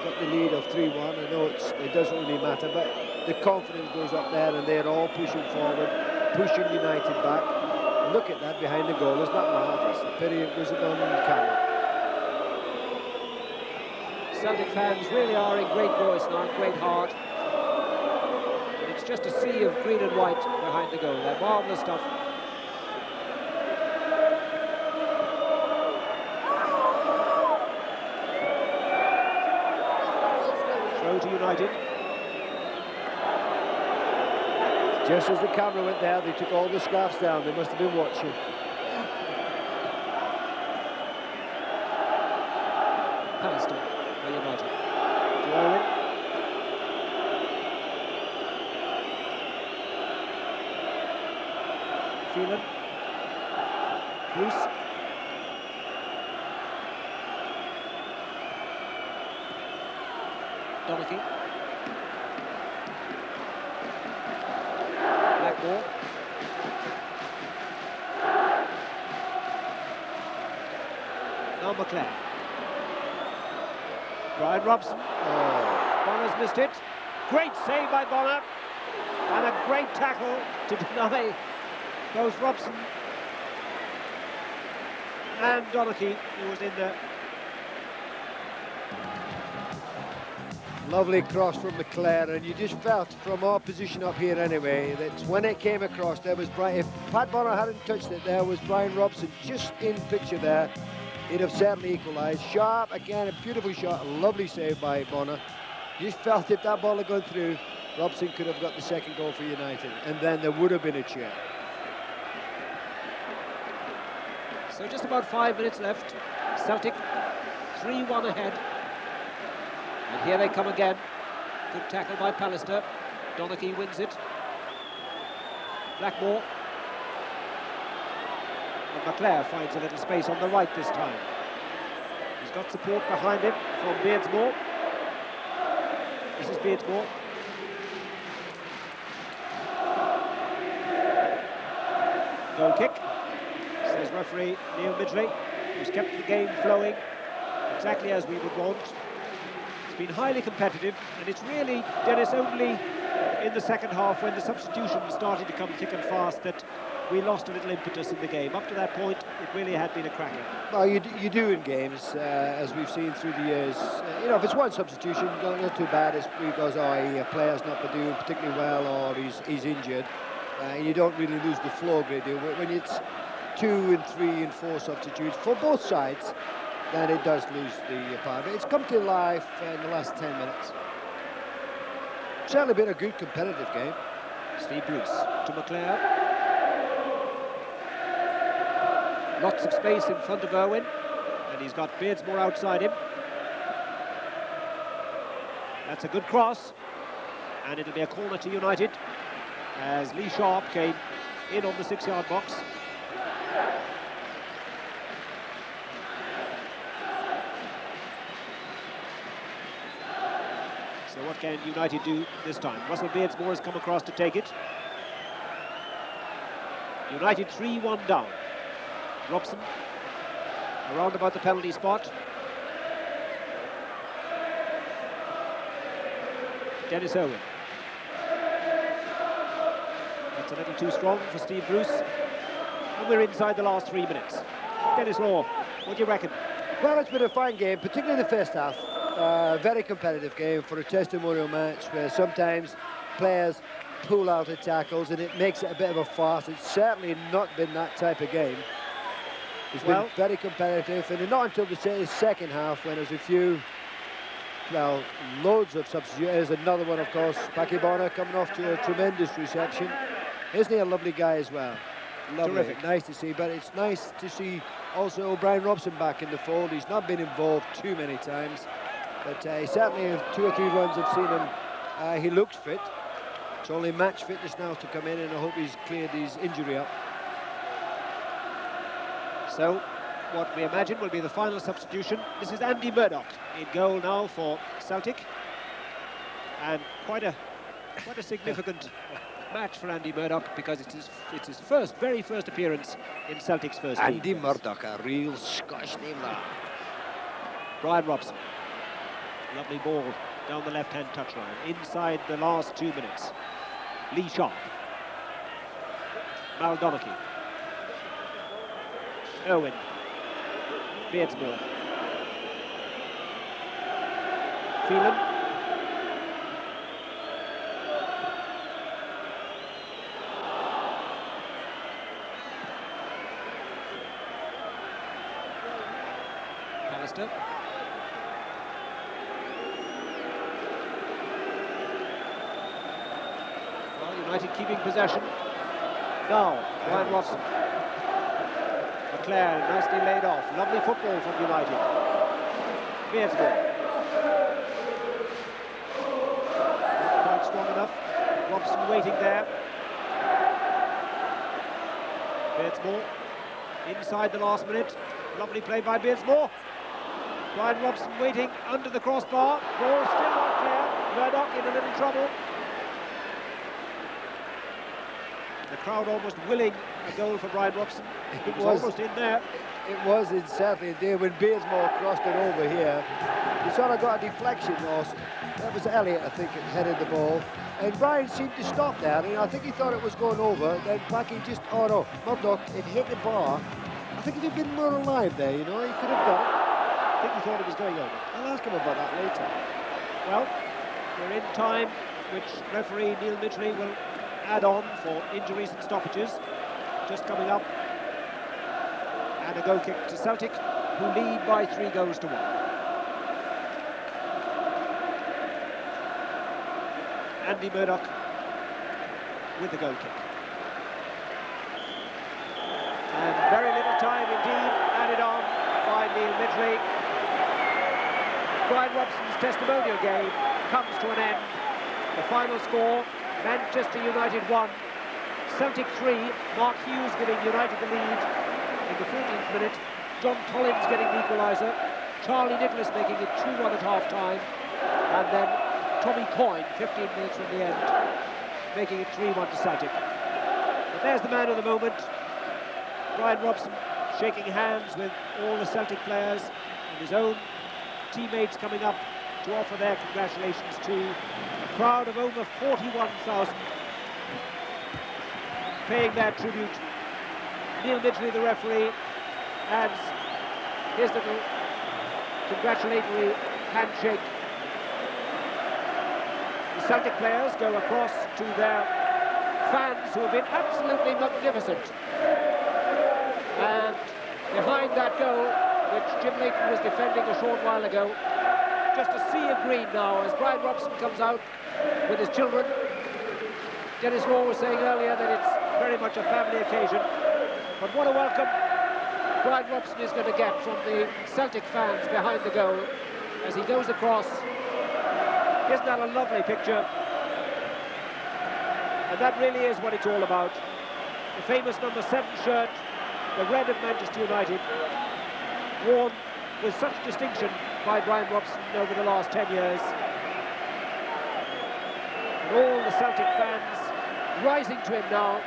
Got the lead of 3-1. I know it doesn't really matter, but the confidence goes up there, and they're all pushing forward, pushing United back. And look at that behind the goal. It's not marvellous. The pity it wasn't on camera. Celtic fans really are in great voice now, great heart. And it's just a sea of green and white behind the goal. They're marvellous stuff. Throw to United. Just as the camera went there, they took all the scarves down. They must have been watching. Pallister. United. To Irwin. Phelan. Bruce. Donaghy. Blackmore. Now McClair. Bryan Robson. Oh. Bonner's missed it. Great save by Bonner. And a great tackle to deny both Robson and Donaghy, who was in there. Lovely cross from McClair, and you just felt from our position up here anyway that when it came across, there was Bryan. If Pat Bonner hadn't touched it, there was Bryan Robson just in picture there. He'd have certainly equalised. Sharpe, again, a beautiful shot, a lovely save by Bonner. You just felt if that ball had gone through, Robson could have got the second goal for United, and then there would have been a cheer. So just about 5 minutes left. Celtic 3-1 ahead. And here they come again. Good tackle by Pallister. Donaghy wins it. Blackmore. And McClair finds a little space on the right this time. He's got support behind him from Beardsmore. This is Beardsmore. Goal kick, says referee Neil Midgley, who's kept the game flowing exactly as we would want. It's been highly competitive, and it's really, Denis, only in the second half when the substitutions started to come thick and fast that we lost a little impetus in the game. Up to that point, it really had been a cracker. Well, you do in games, as we've seen through the years. You know, if it's one substitution, not too bad. It's because a player's not doing particularly well, or he's injured. You don't really lose the flow a great deal. When it's 2 and 3 and 4 substitutes for both sides, then it does lose the power. But it's come to life in the last 10 minutes. Certainly been a good competitive game. Steve Bruce to McClair. Lots of space in front of Irwin, and he's got Beardsmore outside him. That's a good cross, and it'll be a corner to United as Lee Sharpe came in on the 6-yard box. So what can United do this time? Russell Beardsmore has come across to take it. United 3-1 down. Robson around about the penalty spot. Denis Irwin. That's a little too strong for Steve Bruce. And we're inside the last 3 minutes. Denis Law, what do you reckon? Well, it's been a fine game, particularly the first half. Very competitive game for a testimonial match where sometimes players pull out of tackles and it makes it a bit of a farce. It's certainly not been that type of game. He's been very competitive, and not until the second half when there's a few, well, loads of substitutes. There's another one, of course, Paki Bonner coming off to a tremendous reception. Isn't he a lovely guy as well? Lovely. Terrific. Nice to see, but it's nice to see also Bryan Robson back in the fold. He's not been involved too many times, but he certainly, 2 or 3 runs I've seen him, he looks fit. It's only match fitness now to come in, and I hope he's cleared his injury up. So, what we imagine will be the final substitution. This is Andy Murdoch in goal now for Celtic, and quite a significant match for Andy Murdoch, because it's his very first appearance in Celtic's first team. Andy Murdoch, a real Scottish name that. Bryan Robson, lovely ball down the left-hand touchline, inside the last 2 minutes. Lee Sharpe, Donaghy, Irwin, Beardsmore, Phelan, Pallister, well, United keeping possession. Now, Bryan Robson. McClair nicely laid off. Lovely football from United. Beardsmore. Not quite strong enough. Robson waiting there. Beardsmore. Inside the last minute. Lovely play by Beardsmore. Bryan Robson waiting under the crossbar. Ball still not clear. Murdoch in a little trouble. The crowd almost willing a goal for Bryan Robson. It was almost in there. It was certainly there when Beardsmore crossed it over here. He sort of got a deflection, or that was Elliott, I think, headed the ball. And Bryan seemed to stop there, and I think he thought it was going over. Then Paki just, oh no, Murdoch, it hit the bar. I think if he'd been more alive there, you know, he could have done it. I think he thought it was going over. I'll ask him about that later. Well, we're in time, which referee Neil Midgley will add on for injuries and stoppages. Just coming up. And a goal kick to Celtic, who lead by 3 goals to 1. Andy Murdoch with the goal kick. And very little time indeed added on by Neil Midgley. Bryan Robson's testimonial game comes to an end. The final score, Manchester United 1, Celtic 3, Mark Hughes giving United the lead in the 14th minute, John Collins getting the equaliser, Charlie Nicholas making it 2-1 at half-time, and then Tommy Coyne, 15 minutes from the end, making it 3-1 to Celtic. But there's the man of the moment, Bryan Robson, shaking hands with all the Celtic players, and his own teammates coming up to offer their congratulations to a crowd of over 41,000 paying their tribute. Neil Midgley, the referee, adds his little congratulatory handshake. The Celtic players go across to their fans, who have been absolutely magnificent. And behind that goal, which Jim Leighton was defending a short while ago, just a sea of green now as Bryan Robson comes out with his children. Denis was saying earlier that it's very much a family occasion, but what a welcome Bryan Robson is going to get from the Celtic fans behind the goal as he goes across. Isn't that a lovely picture? And that really is what it's all about. The famous number 7 shirt, the red of Manchester United, worn with such distinction by Bryan Robson over the last 10 years. And all the Celtic fans rising to him now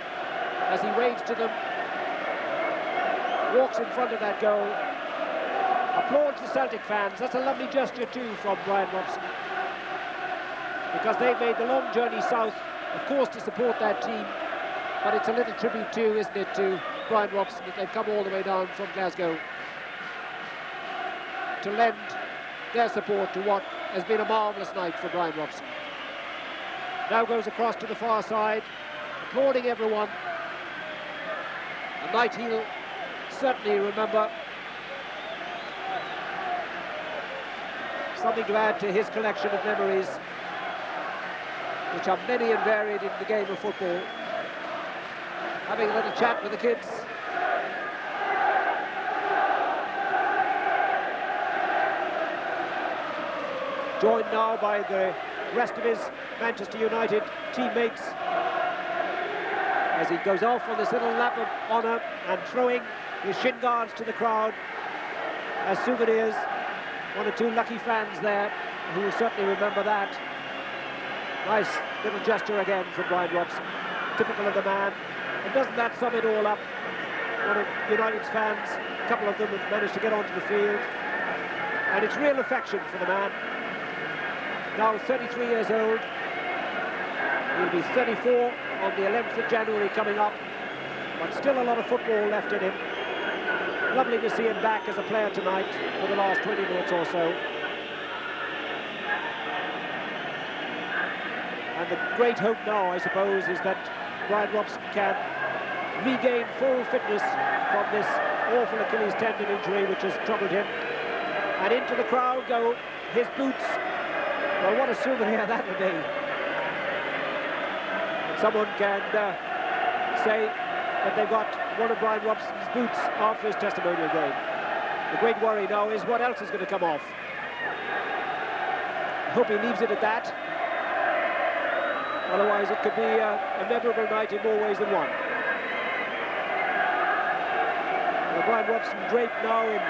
as he waves to them, walks in front of that goal. Applauds the Celtic fans. That's a lovely gesture too from Bryan Robson, because they've made the long journey south, of course, to support that team, but it's a little tribute too, isn't it, to Bryan Robson, that they've come all the way down from Glasgow to lend their support to what has been a marvellous night for Bryan Robson. Now goes across to the far side, applauding everyone. A night he'll certainly remember something to add to his collection of memories, which are many and varied in the game of football. Having a little chat with the kids. Joined now by the rest of his Manchester United teammates as he goes off on this little lap of honour and throwing his shin guards to the crowd as souvenirs. One or two lucky fans there who will certainly remember that. Nice little gesture again from Bryan Robson, typical of the man. And doesn't that sum it all up? One of United's fans, a couple of them have managed to get onto the field, and it's real affection for the man. Now 33 years old, he'll be 34 on the 11th of January coming up, but still a lot of football left in him. Lovely to see him back as a player tonight for the last 20 minutes or so. And the great hope now, I suppose, is that Bryan Robson can regain full fitness from this awful Achilles tendon injury which has troubled him. And into the crowd go his boots. Well, what a souvenir that would be. And someone can say that they've got one of Bryan Robson's boots after his testimonial game. The great worry now is what else is going to come off. I hope he leaves it at that. Otherwise it could be a memorable night in more ways than one. Well, Bryan Robson draped now in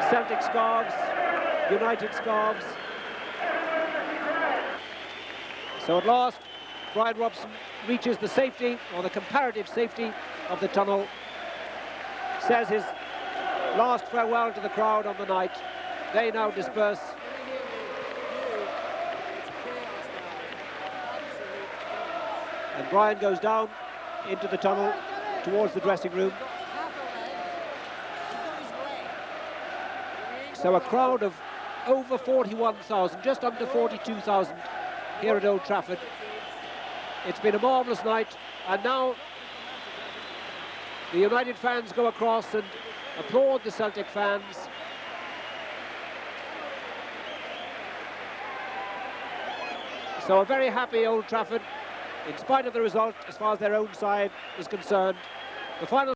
Celtic scarves, United scarves. So at last, Bryan Robson reaches the safety, or the comparative safety, of the tunnel. Says his last farewell to the crowd on the night. They now disperse. And Bryan goes down into the tunnel towards the dressing room. So a crowd of over 41,000, just under 42,000 here at Old Trafford. It's been a marvellous night, and now the United fans go across and applaud the Celtic fans. So a very happy Old Trafford, in spite of the result, as far as their own side is concerned. The final